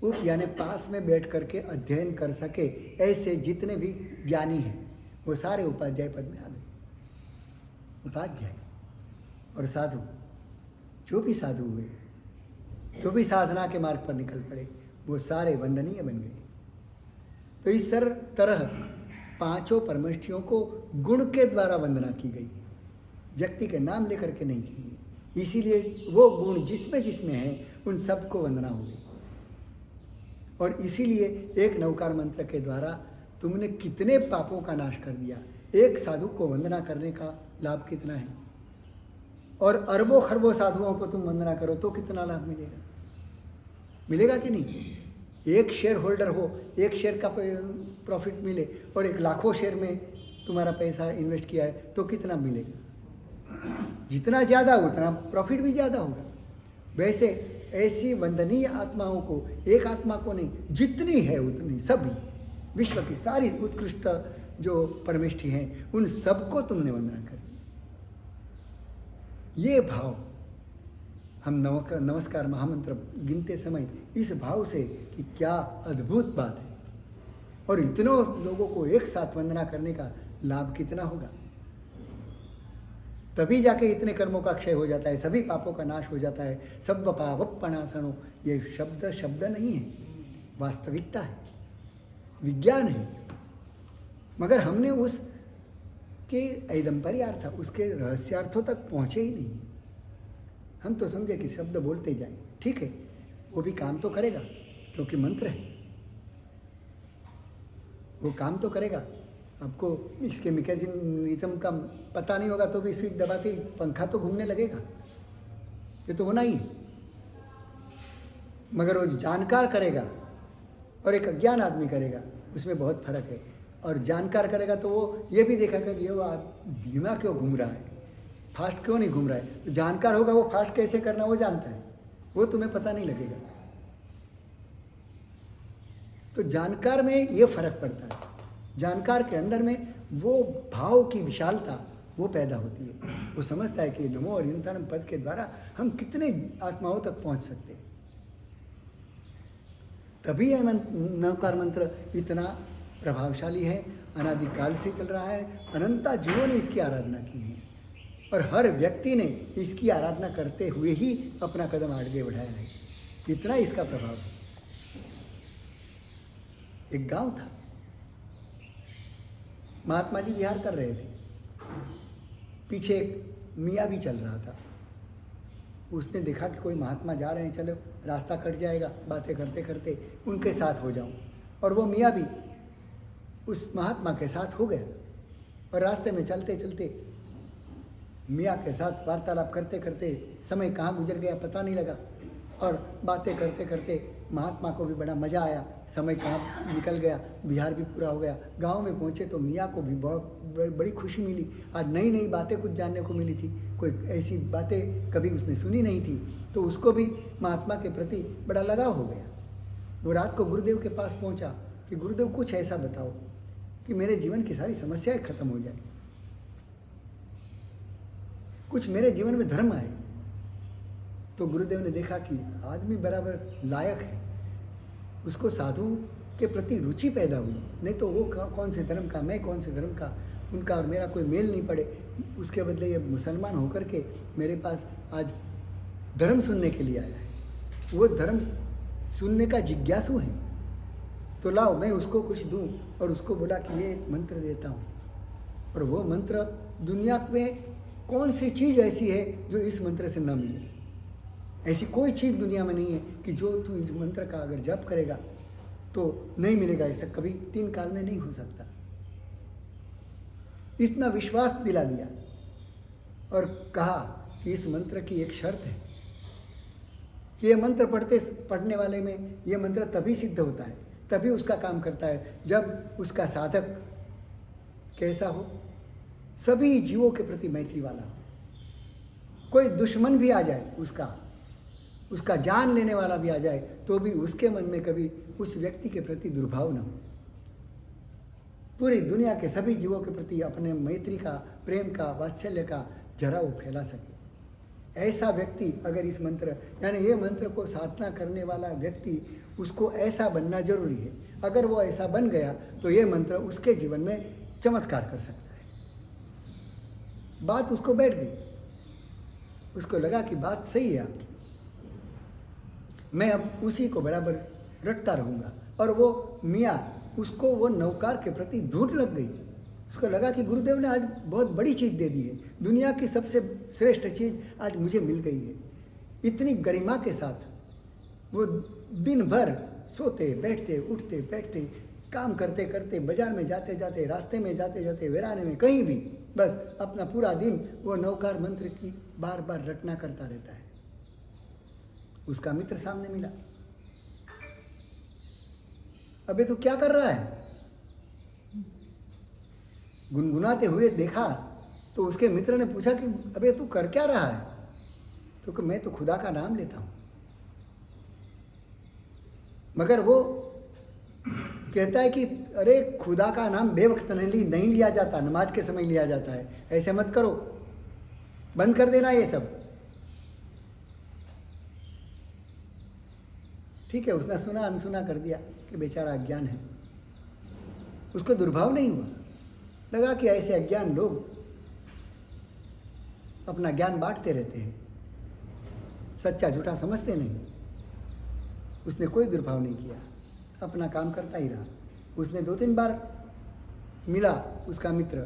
S1: उप यानी पास में बैठ करके अध्ययन कर सके, ऐसे जितने भी ज्ञानी हैं वो सारे उपाध्याय पद में आ गए। उपाध्याय और साधु, जो भी साधु हुए, जो भी साधना के मार्ग पर निकल पड़े, वो सारे वंदनीय बन गए। तो इस तरह पांचों परमेष्ठियों को गुण के द्वारा वंदना की गई, व्यक्ति के नाम लेकर के नहीं की गई। इसीलिए वो गुण जिसमें जिसमें है उन सबको वंदना हो गई। और इसीलिए एक नवकार मंत्र के द्वारा तुमने कितने पापों का नाश कर दिया। एक साधु को वंदना करने का लाभ कितना है, और अरबों खरबों साधुओं को तुम वंदना करो तो कितना लाभ मिलेगा? मिलेगा कि नहीं? एक शेयर होल्डर हो, एक शेयर का प्रॉफिट मिले, और एक लाखों शेयर में तुम्हारा पैसा इन्वेस्ट किया है तो कितना मिलेगा? जितना ज़्यादा उतना प्रॉफिट भी ज़्यादा होगा। वैसे ऐसी वंदनीय आत्माओं को, एक आत्मा को नहीं, जितनी है उतनी सभी विश्व की सारी उत्कृष्ट जो परमेष्ठी हैं उन सबको तुमने वंदना कर दी। ये भाव हम नमस्कार महामंत्र गिनते समय इस भाव से कि क्या अद्भुत बात है, और इतनों लोगों को एक साथ वंदना करने का लाभ कितना होगा। तभी जाके इतने कर्मों का क्षय हो जाता है, सभी पापों का नाश हो जाता है। सब पावपणासनो, ये शब्द नहीं है, वास्तविकता है, विज्ञान है। मगर हमने उसके ऐदम्पर्यार्थ, उसके रहस्यार्थों तक पहुँचे ही नहीं। हम तो समझे कि शब्द बोलते जाएं, ठीक है, वो भी काम तो करेगा क्योंकि मंत्र है, वो काम तो करेगा। आपको इसके मैकेनिज्म का पता नहीं होगा तो भी स्विच दबाते ही पंखा तो घूमने लगेगा, ये तो होना ही है। मगर वो जानकार करेगा और एक अज्ञान आदमी करेगा, उसमें बहुत फर्क है। और जानकार करेगा तो वो ये भी देखेगा कि वो धीमा क्यों घूम रहा है, फास्ट क्यों नहीं घूम रहा है। तो जानकार होगा, वो फास्ट कैसे करना वो जानता है, वो तुम्हें पता नहीं लगेगा। तो जानकार में ये फर्क पड़ता है। जानकार के अंदर में वो भाव की विशालता वो पैदा होती है। वो समझता है कि नमो अरिहंताणम पद के द्वारा हम कितने आत्माओं तक पहुंच सकते हैं। तभी यह नवकार मंत्र इतना प्रभावशाली है, अनादिकाल से चल रहा है, अनंता जीवों ने इसकी आराधना की है, और हर व्यक्ति ने इसकी आराधना करते हुए ही अपना कदम आगे बढ़ाया है। इतना इसका प्रभाव है। एक गांव था, महात्मा जी विहार कर रहे थे, पीछे एक मियाँ भी चल रहा था। उसने देखा कि कोई महात्मा जा रहे हैं, चलो रास्ता कट जाएगा, बातें करते करते उनके साथ हो जाऊं। और वो मियाँ भी उस महात्मा के साथ हो गया, और रास्ते में चलते चलते मियाँ के साथ वार्तालाप करते करते समय कहाँ गुजर गया पता नहीं लगा, और बातें करते करते महात्मा को भी बड़ा मज़ा आया, समय कहाँ निकल गया, बिहार भी पूरा हो गया। गांव में पहुँचे तो मियाँ को भी बहुत बड़ी खुशी मिली। आज नई नई बातें कुछ जानने को मिली थी, कोई ऐसी बातें कभी उसने सुनी नहीं थी, तो उसको भी महात्मा के प्रति बड़ा लगाव हो गया। वो रात को गुरुदेव के पास पहुँचा कि गुरुदेव कुछ ऐसा बताओ कि मेरे जीवन की सारी समस्याएं खत्म हो जाए, कुछ मेरे जीवन में धर्म आए। तो गुरुदेव ने देखा कि आदमी बराबर लायक है, उसको साधु के प्रति रुचि पैदा हुई, नहीं तो वो कौन से धर्म का, मैं कौन से धर्म का, उनका और मेरा कोई मेल नहीं पड़े। उसके बदले ये मुसलमान होकर के मेरे पास आज धर्म सुनने के लिए आया है, वो धर्म सुनने का जिज्ञासु है। तो लाओ मैं उसको कुछ दूं, और उसको बोला कि ये एक मंत्र देता हूँ, और वो मंत्र दुनिया में कौन सी चीज़ ऐसी है जो इस मंत्र से न मिले। ऐसी कोई चीज़ दुनिया में नहीं है कि जो तू इस मंत्र का अगर जप करेगा तो नहीं मिलेगा। ऐसा कभी 3 काल में नहीं हो सकता। इतना विश्वास दिला दिया और कहा कि इस मंत्र की एक शर्त है कि ये मंत्र पढ़ने वाले में ये मंत्र तभी सिद्ध होता है, तभी उसका काम करता है, जब उसका साधक कैसा हो, सभी जीवों के प्रति मैत्री वाला हो। कोई दुश्मन भी आ जाए, उसका जान लेने वाला भी आ जाए, तो भी उसके मन में कभी उस व्यक्ति के प्रति दुर्भाव न हो। पूरी दुनिया के सभी जीवों के प्रति अपने मैत्री का, प्रेम का, वात्सल्य का जरा वो फैला सके। ऐसा व्यक्ति अगर इस मंत्र, यानी ये मंत्र को साधना करने वाला व्यक्ति, उसको ऐसा बनना जरूरी है। अगर वो ऐसा बन गया तो ये मंत्र उसके जीवन में चमत्कार कर सकता है। बात उसको बैठ गई, उसको लगा कि बात सही है आपकी, मैं अब उसी को बराबर रटता रहूँगा। और वो मियाँ, उसको वो नौकार के प्रति धूल लग गई। उसको लगा कि गुरुदेव ने आज बहुत बड़ी चीज़ दे दी है, दुनिया की सबसे श्रेष्ठ चीज़ आज मुझे मिल गई है। इतनी गरिमा के साथ वो दिन भर सोते बैठते, उठते बैठते, काम करते करते, बाजार में जाते जाते, रास्ते में जाते जाते, वीराने में, कहीं भी, बस अपना पूरा दिन वो नौकार मंत्र की बार बार रटना करता रहता है। उसका मित्र सामने मिला। अबे तू क्या कर रहा है? गुनगुनाते हुए देखा तो उसके मित्र ने पूछा कि अबे तू कर क्या रहा है? तो कि मैं तो खुदा का नाम लेता हूं। मगर वो कहता है कि अरे खुदा का नाम बेवक्त नहीं लिया जाता, नमाज के समय लिया जाता है, ऐसे मत करो, बंद कर देना ये सब। ठीक है, उसने सुना अनसुना कर दिया कि बेचारा अज्ञान है। उसको दुर्भाव नहीं हुआ, लगा कि ऐसे अज्ञान लोग अपना ज्ञान बांटते रहते हैं, सच्चा झूठा समझते नहीं। उसने कोई दुर्भाव नहीं किया, अपना काम करता ही रहा। उसने 2-3 बार मिला उसका मित्र,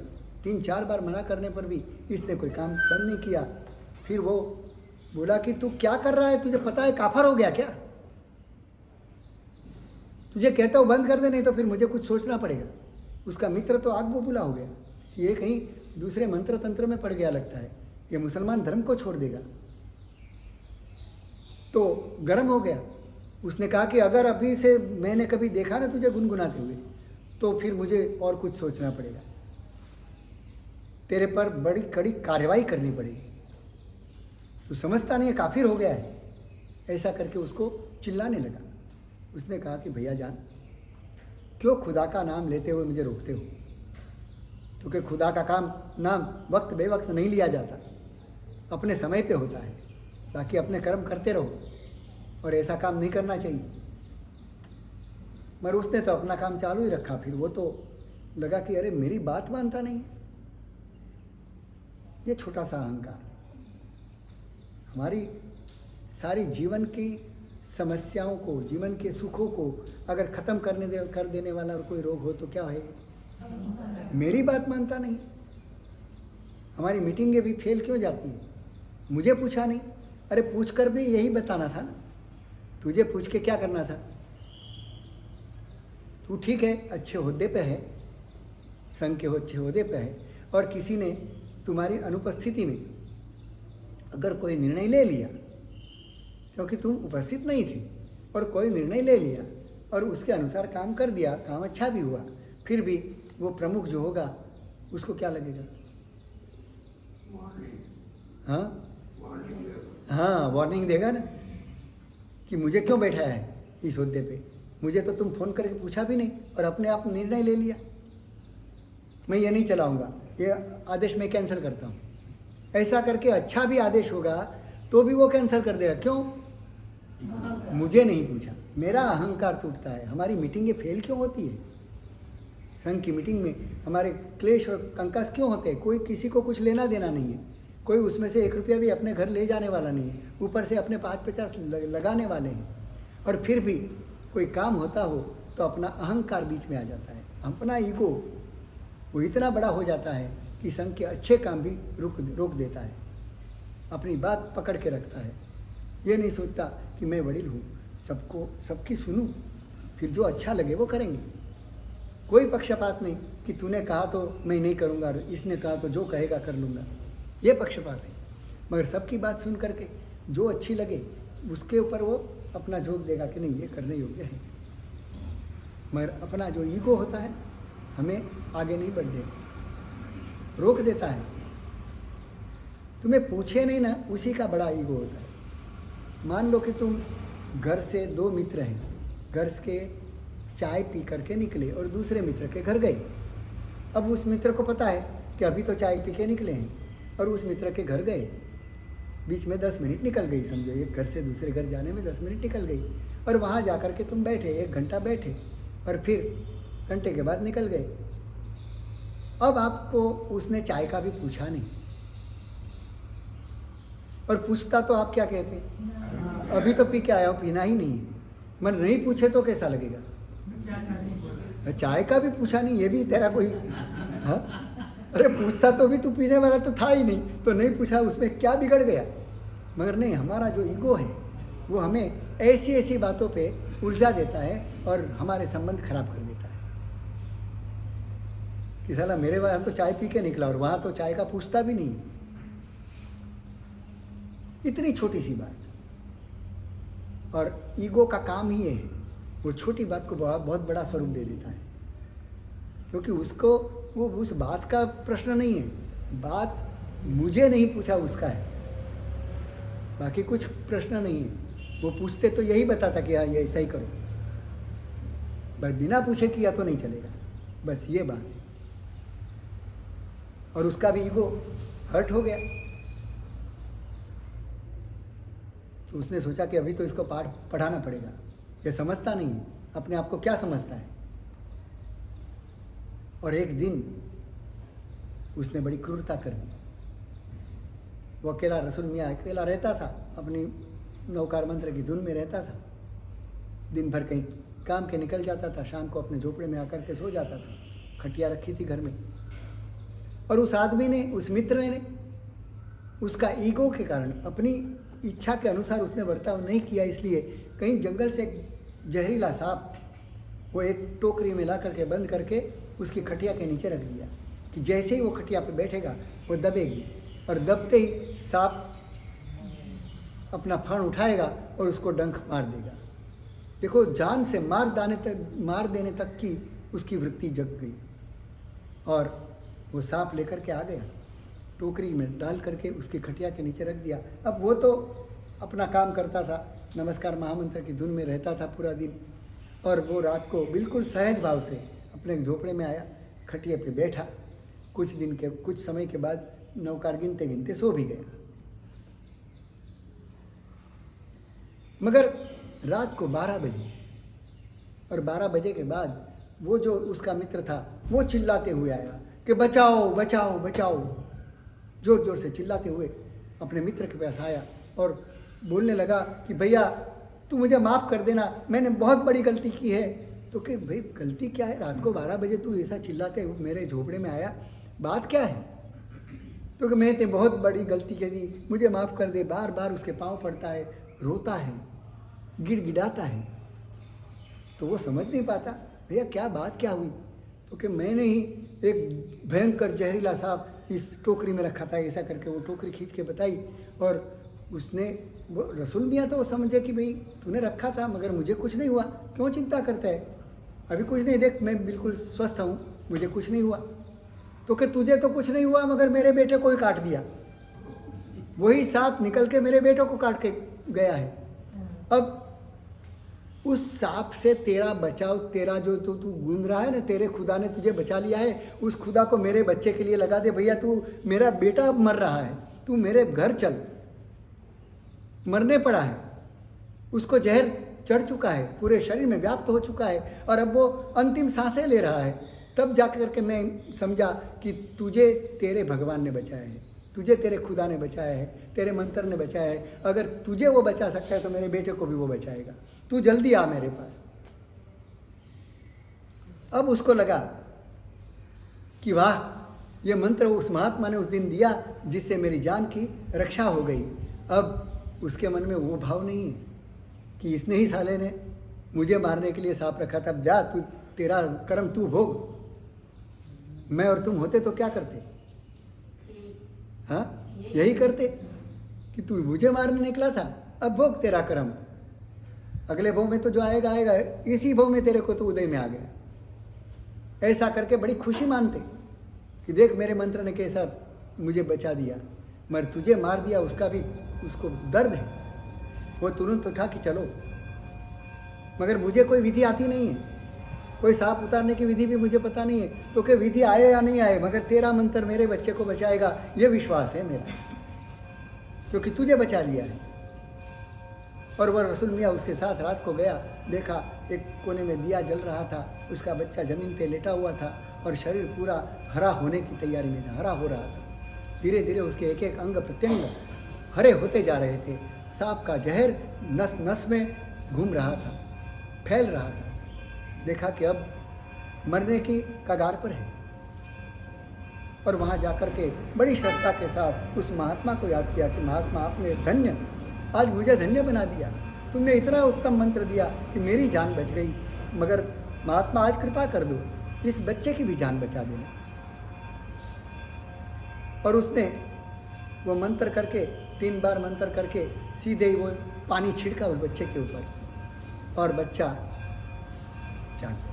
S1: 3-4 बार मना करने पर भी इसने कोई काम बंद नहीं किया। फिर वो बोला कि तू क्या कर रहा है, तुझे पता है काफर हो गया क्या? तुझे कहता हूँ बंद कर दे, नहीं तो फिर मुझे कुछ सोचना पड़ेगा। उसका मित्र तो आग बबूला हो गया, ये कहीं दूसरे मंत्र तंत्र में पड़ गया लगता है, ये मुसलमान धर्म को छोड़ देगा। तो गर्म हो गया। उसने कहा कि अगर अभी से मैंने कभी देखा ना तुझे गुनगुनाते हुए, तो फिर मुझे और कुछ सोचना पड़ेगा, तेरे पर बड़ी कड़ी कार्रवाई करनी पड़ेगी। तू समझता नहीं है, काफिर हो गया है। ऐसा करके उसको चिल्लाने लगा। उसने कहा कि भैया जान, क्यों खुदा का नाम लेते हुए मुझे रोकते हो? क्योंकि खुदा का नाम वक्त बेवक्त नहीं लिया जाता, अपने समय पे होता है। बाकी अपने कर्म करते रहो, और ऐसा काम नहीं करना चाहिए। मगर उसने तो अपना काम चालू ही रखा। फिर वो तो लगा कि अरे मेरी बात मानता नहीं। ये छोटा सा अहंकार हमारी सारी जीवन की समस्याओं को, जीवन के सुखों को अगर ख़त्म कर देने वाला और कोई रोग हो तो क्या है? मेरी बात मानता नहीं। हमारी मीटिंगें भी फेल क्यों जाती है? मुझे पूछा नहीं। अरे पूछ कर भी यही बताना था ना, तुझे पूछ के क्या करना था? तू ठीक है, अच्छे ओहदे पे है, संघ के अच्छे ओहदे पे है, और किसी ने तुम्हारी अनुपस्थिति में अगर कोई निर्णय ले लिया, क्योंकि तुम उपस्थित नहीं थी, और कोई निर्णय ले लिया और उसके अनुसार काम कर दिया, काम अच्छा भी हुआ, फिर भी वो प्रमुख जो होगा उसको क्या लगेगा? हाँ, वार्निंग देगा ना कि मुझे क्यों बैठा है इस ओहदे पे, मुझे तो तुम फोन करके पूछा भी नहीं और अपने आप निर्णय ले लिया। मैं ये नहीं चलाऊंगा, ये आदेश मैं कैंसिल करता हूँ। ऐसा करके अच्छा भी आदेश होगा तो भी वो कैंसिल कर देगा। क्यों? मुझे नहीं पूछा। मेरा अहंकार टूटता है। हमारी मीटिंगें फेल क्यों होती है? संघ की मीटिंग में हमारे क्लेश और कंकास क्यों होते हैं? कोई किसी को कुछ लेना देना नहीं है, कोई उसमें से 1 रुपया भी अपने घर ले जाने वाला नहीं है, ऊपर से अपने 5-50 लगाने वाले हैं। और फिर भी कोई काम होता हो तो अपना अहंकार बीच में आ जाता है, अपना ईगो वो इतना बड़ा हो जाता है कि संघ के अच्छे काम भी रोक देता है, अपनी बात पकड़ के रखता है। ये नहीं सोचता कि मैं वडील हूँ, सबकी सुनूं, फिर जो अच्छा लगे वो करेंगे। कोई पक्षपात नहीं कि तूने कहा तो मैं नहीं करूँगा, इसने कहा तो जो कहेगा कर लूँगा, ये पक्षपात है। मगर सबकी बात सुन करके जो अच्छी लगे उसके ऊपर वो अपना झोंक देगा कि नहीं ये करने योग्य है। मगर अपना जो ईगो होता है हमें आगे नहीं बढ़ देता, रोक देता है। तुम्हें पूछे नहीं ना, उसी का बड़ा ईगो होता है। मान लो कि तुम घर से 2 मित्र हैं, घर के चाय पी करके निकले और दूसरे मित्र के घर गए। अब उस मित्र को पता है कि अभी तो चाय पी के निकले हैं, और उस मित्र के घर गए, बीच में 10 मिनट निकल गई, समझो एक घर से दूसरे घर जाने में 10 मिनट निकल गई। और वहाँ जा कर के तुम बैठे, 1 घंटा बैठे, और फिर घंटे के बाद निकल गए। अब आपको उसने चाय का भी पूछा नहीं, और पूछता तो आप क्या कहते, अभी तो पी के आया हूँ, पीना ही नहीं है। मन नहीं पूछे तो कैसा लगेगा? चाय का भी पूछा नहीं, ये भी तेरा कोई, हाँ? अरे पूछता तो भी तू पीने वाला तो था ही नहीं, तो नहीं पूछा, उसमें क्या बिगड़ गया? मगर नहीं, हमारा जो ईगो है वो हमें ऐसी ऐसी बातों पे उलझा देता है और हमारे संबंध खराब कर देता है कि साला मेरे वहाँ तो चाय पी के निकला और वहाँ तो चाय का पूछता भी नहीं। इतनी छोटी सी बात, और ईगो का काम ही है, वो छोटी बात को बहुत बड़ा स्वरूप दे देता है, क्योंकि उसको वो उस बात का प्रश्न नहीं है, बात मुझे नहीं पूछा उसका है, बाकी कुछ प्रश्न नहीं है। वो पूछते तो यही बताता कि हाँ ये ऐसा ही करो, पर बिना पूछे किया तो नहीं चलेगा, बस ये बात है। और उसका भी ईगो हर्ट हो गया, तो उसने सोचा कि अभी तो इसको पाठ पढ़ाना पड़ेगा, ये समझता नहीं है, अपने आप को क्या समझता है। और एक दिन उसने बड़ी क्रूरता कर दी। वो अकेला, रसूल मियाँ अकेला रहता था, अपनी नौकार मंत्र की धुन में रहता था, दिन भर कहीं काम के निकल जाता था, शाम को अपने झोपड़े में आकर के सो जाता था, खटिया रखी थी घर में। और उस आदमी ने, उस मित्र ने, उसका ईगो के कारण, अपनी इच्छा के अनुसार उसने बर्ताव नहीं किया, इसलिए कहीं जंगल से एक जहरीला सांप वो एक टोकरी में ला करके बंद करके उसकी खटिया के नीचे रख दिया कि जैसे ही वो खटिया पे बैठेगा वो दबेगी, और दबते ही सांप अपना फण उठाएगा और उसको डंक मार देगा। देखो, जान से मार देने तक की उसकी वृत्ति जग गई, और वो सांप लेकर के आ गया, टोकरी में डाल करके उसकी खटिया के नीचे रख दिया। अब वो तो अपना काम करता था, नमस्कार महामंत्र की धुन में रहता था पूरा दिन, और वो रात को बिल्कुल सहज भाव से अपने झोपड़े में आया, खटिया पे बैठा। कुछ समय के बाद नौकार गिनते गिनते सो भी गया। मगर रात को 12 बजे, और 12 बजे के बाद वो जो उसका मित्र था वो चिल्लाते हुए आया कि बचाओ बचाओ बचाओ, जोर जोर से चिल्लाते हुए अपने मित्र के पास आया और बोलने लगा कि भैया तू मुझे माफ़ कर देना, मैंने बहुत बड़ी गलती की है। तो कि भाई गलती क्या है, रात को 12 बजे तू ऐसा चिल्लाते मेरे झोपड़े में आया, बात क्या है? तो कि मैंने बहुत बड़ी गलती की थी, मुझे माफ़ कर दे। बार बार उसके पाँव पड़ता है, रोता है, गिड़गिड़ाता है। तो वो समझ नहीं पाता भैया क्या बात क्या हुई। तो कि मैंने ही एक भयंकर जहरीला सांप इस टोकरी में रखा था, ऐसा करके वो टोकरी खींच के बताई। और उसने, वो रसूल मियाँ तो समझे कि भाई तूने रखा था मगर मुझे कुछ नहीं हुआ, क्यों चिंता करता है, अभी कुछ नहीं, देख मैं बिल्कुल स्वस्थ हूँ, मुझे कुछ नहीं हुआ। तो कि तुझे तो कुछ नहीं हुआ मगर मेरे बेटे को ही काट दिया, वही सांप निकल के मेरे बेटे को काट के गया है। अब उस सांप से तेरा बचाव, तेरा जो तू गूंज रहा है ना, तेरे खुदा ने तुझे बचा लिया है, उस खुदा को मेरे बच्चे के लिए लगा दे। भैया तू, मेरा बेटा मर रहा है, तू मेरे घर चल, मरने पड़ा है, उसको जहर चढ़ चुका है, पूरे शरीर में व्याप्त हो चुका है, और अब वो अंतिम सांसें ले रहा है। तब जाकर के मैं समझा कि तुझे तेरे भगवान ने बचाया है, तुझे तेरे खुदा ने बचाया है, तेरे मंत्र ने बचाया है। अगर तुझे वो बचा सकता है तो मेरे बेटे को भी वो बचाएगा। तू जल्दी आ मेरे पास। अब उसको लगा कि वाह, ये मंत्र उस महात्मा ने उस दिन दिया जिससे मेरी जान की रक्षा हो गई। अब उसके मन में वो भाव नहीं है कि इसने ही साले ने मुझे मारने के लिए सांप रखा था। अब जा, तू तेरा कर्म तू भोग। मैं और तुम होते तो क्या करते? हाँ, यही करते कि तू मुझे मारने निकला था, अब भोग तेरा कर्म। अगले भव में तो जो आएगा आएगा, इसी भव में तेरे को तो उदय में आ गया। ऐसा करके बड़ी खुशी मानते कि देख मेरे मंत्र ने कैसा मुझे बचा दिया, मगर तुझे मार दिया उसका भी उसको दर्द है। वो तुरंत उठा कि चलो, मगर मुझे कोई विधि आती नहीं है, कोई सांप उतारने की विधि भी मुझे पता नहीं है। तो क्या विधि आए या नहीं आए, मगर तेरा मंत्र मेरे बच्चे को बचाएगा, ये विश्वास है मेरा, क्योंकि तुझे बचा लिया है। और वह रसूल मियाँ उसके साथ रात को गया, देखा एक कोने में दिया जल रहा था, उसका बच्चा जमीन पे लेटा हुआ था और शरीर पूरा हरा होने की तैयारी में था, हरा हो रहा था। धीरे धीरे उसके एक एक अंग प्रत्यंग हरे होते जा रहे थे। सांप का जहर नस नस में घूम रहा था, फैल रहा था। देखा कि अब मरने की कगार पर है, और वहाँ जाकर के बड़ी श्रद्धा के साथ उस महात्मा को याद किया कि महात्मा, आपने धन्य, आज मुझे धन्य बना दिया। तुमने इतना उत्तम मंत्र दिया कि मेरी जान बच गई, मगर महात्मा आज कृपा कर दो, इस बच्चे की भी जान बचा देना। और उसने वो मंत्र करके 3 बार मंत्र करके सीधे ही वो पानी छिड़का उस बच्चे के ऊपर, और बच्चा जाग गया,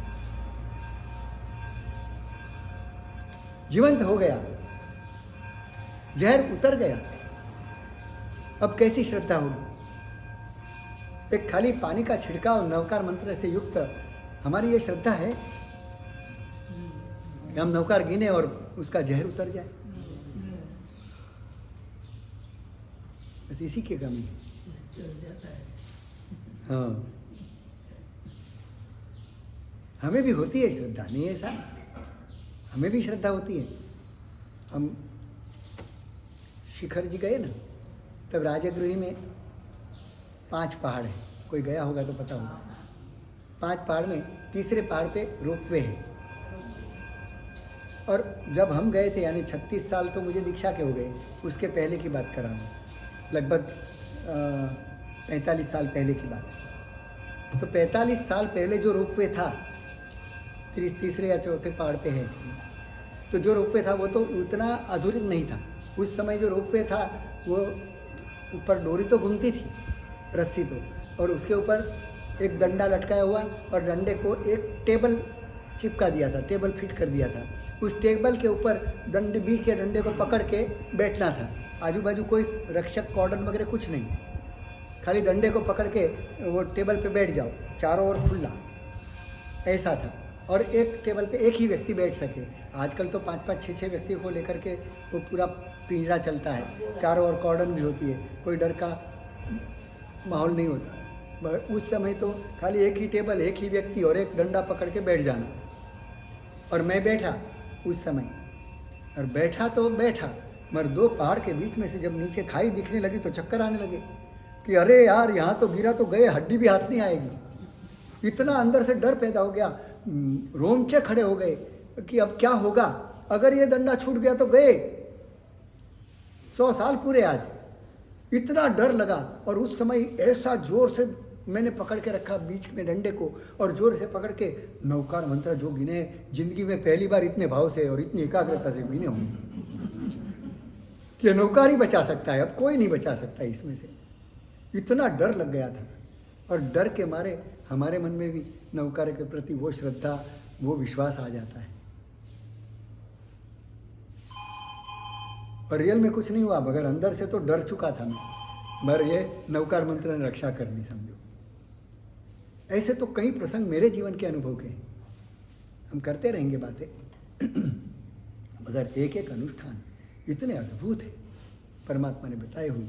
S1: जीवंत हो गया, जहर उतर गया। अब कैसी श्रद्धा होगी? एक खाली पानी का छिड़काव नवकार मंत्र से युक्त हमारी ये श्रद्धा है कि हम नवकार गिने और उसका जहर उतर जाए। बस इसी की कमी है। हाँ, हमें भी होती है श्रद्धा, नहीं ऐसा? हमें भी श्रद्धा होती है। हम शिखर जी गए ना, तब राजगृही में 5 पहाड़ है, कोई गया होगा तो पता होगा। 5 पहाड़ में तीसरे पहाड़ पे रोपवे है। और जब हम गए थे, यानी 36 साल तो मुझे दीक्षा के हो गए, उसके पहले की बात कर रहा हूँ, लगभग 45 साल पहले की बात। तो 45 साल पहले जो रोपवे था, तीसरे या चौथे पहाड़ पे है, तो जो रोपवे था वो तो उतना आधुनिक नहीं था। उस समय जो रोपवे था वो ऊपर डोरी तो घूमती थी, रस्सी तो, और उसके ऊपर एक डंडा लटकाया हुआ, और डंडे को एक टेबल चिपका दिया था, टेबल फिट कर दिया था। उस टेबल के ऊपर डंडे, बीच के डंडे को पकड़ के बैठना था। आजू बाजू कोई रक्षक कॉर्डन वगैरह कुछ नहीं, खाली डंडे को पकड़ के वो टेबल पे बैठ जाओ, चारों ओर खुला, ऐसा था। और एक टेबल पे एक ही व्यक्ति बैठ सके। आजकल तो 5-5, 6-6 व्यक्ति को लेकर के वो पूरा पिंजरा चलता है, चारों ओर कॉर्डन भी होती है, कोई डर का माहौल नहीं होता। उस समय तो खाली एक ही टेबल, एक ही व्यक्ति और एक डंडा पकड़ के बैठ जाना। और मैं बैठा उस समय, और बैठा तो बैठा, मगर 2 पहाड़ के बीच में से जब नीचे खाई दिखने लगी तो चक्कर आने लगे कि अरे यार, यहाँ तो गिरा तो गए, हड्डी भी हाथ नहीं आएगी। इतना अंदर से डर पैदा हो गया, रोमचे खड़े हो गए कि अब क्या होगा, अगर ये डंडा छूट गया तो गए 100 साल पूरे आज। इतना डर लगा। और उस समय ऐसा जोर से मैंने पकड़ के रखा बीच में डंडे को, और जोर से पकड़ के नवकार मंत्र जो गिने, जिंदगी में पहली बार इतने भाव से और इतनी एकाग्रता से गिने होंगे कि नौकार ही बचा सकता है, अब कोई नहीं बचा सकता इसमें से। इतना डर लग गया था, और डर के मारे हमारे मन में भी नवकार के प्रति वो श्रद्धा, वो विश्वास आ जाता है। और रियल में कुछ नहीं हुआ, मगर अंदर से तो डर चुका था मैं, मगर ये नवकार मंत्र ने रक्षा करनी, समझो। ऐसे तो कई प्रसंग मेरे जीवन के अनुभव के हैं, हम करते रहेंगे बातें, मगर एक एक अनुष्ठान इतने अद्भुत है, परमात्मा ने बताए हुए,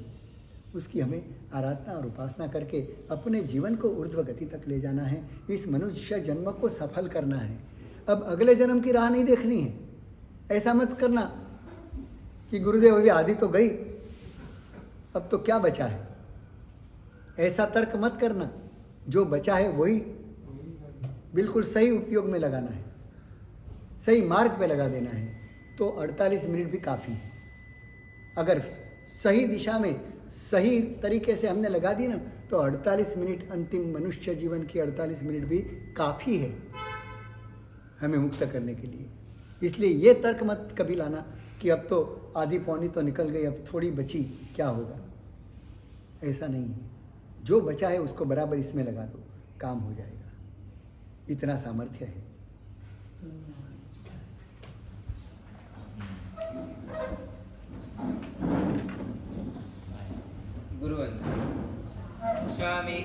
S1: उसकी हमें आराधना और उपासना करके अपने जीवन को ऊर्ध्व गति तक ले जाना है। इस मनुष्य जन्म को सफल करना है। अब अगले जन्म की राह नहीं देखनी है। ऐसा मत करना कि गुरुदेव अभी आधी तो गई, अब तो क्या बचा है। ऐसा तर्क मत करना, जो बचा है वही बिल्कुल सही उपयोग में लगाना है, सही मार्ग पे लगा देना है। तो 48 मिनट भी काफ़ी है। अगर सही दिशा में सही तरीके से हमने लगा दी ना, तो 48 मिनट, अंतिम मनुष्य जीवन की 48 मिनट भी काफ़ी है हमें मुक्त करने के लिए। इसलिए ये तर्क मत कभी लाना कि अब तो आधी पौनी तो निकल गई, अब थोड़ी बची, क्या होगा। ऐसा नहीं है। जो बचा है उसको बराबर इसमें लगा दो, काम हो जाएगा। इतना सामर्थ्य है।
S4: गुरुवंदना स्वामी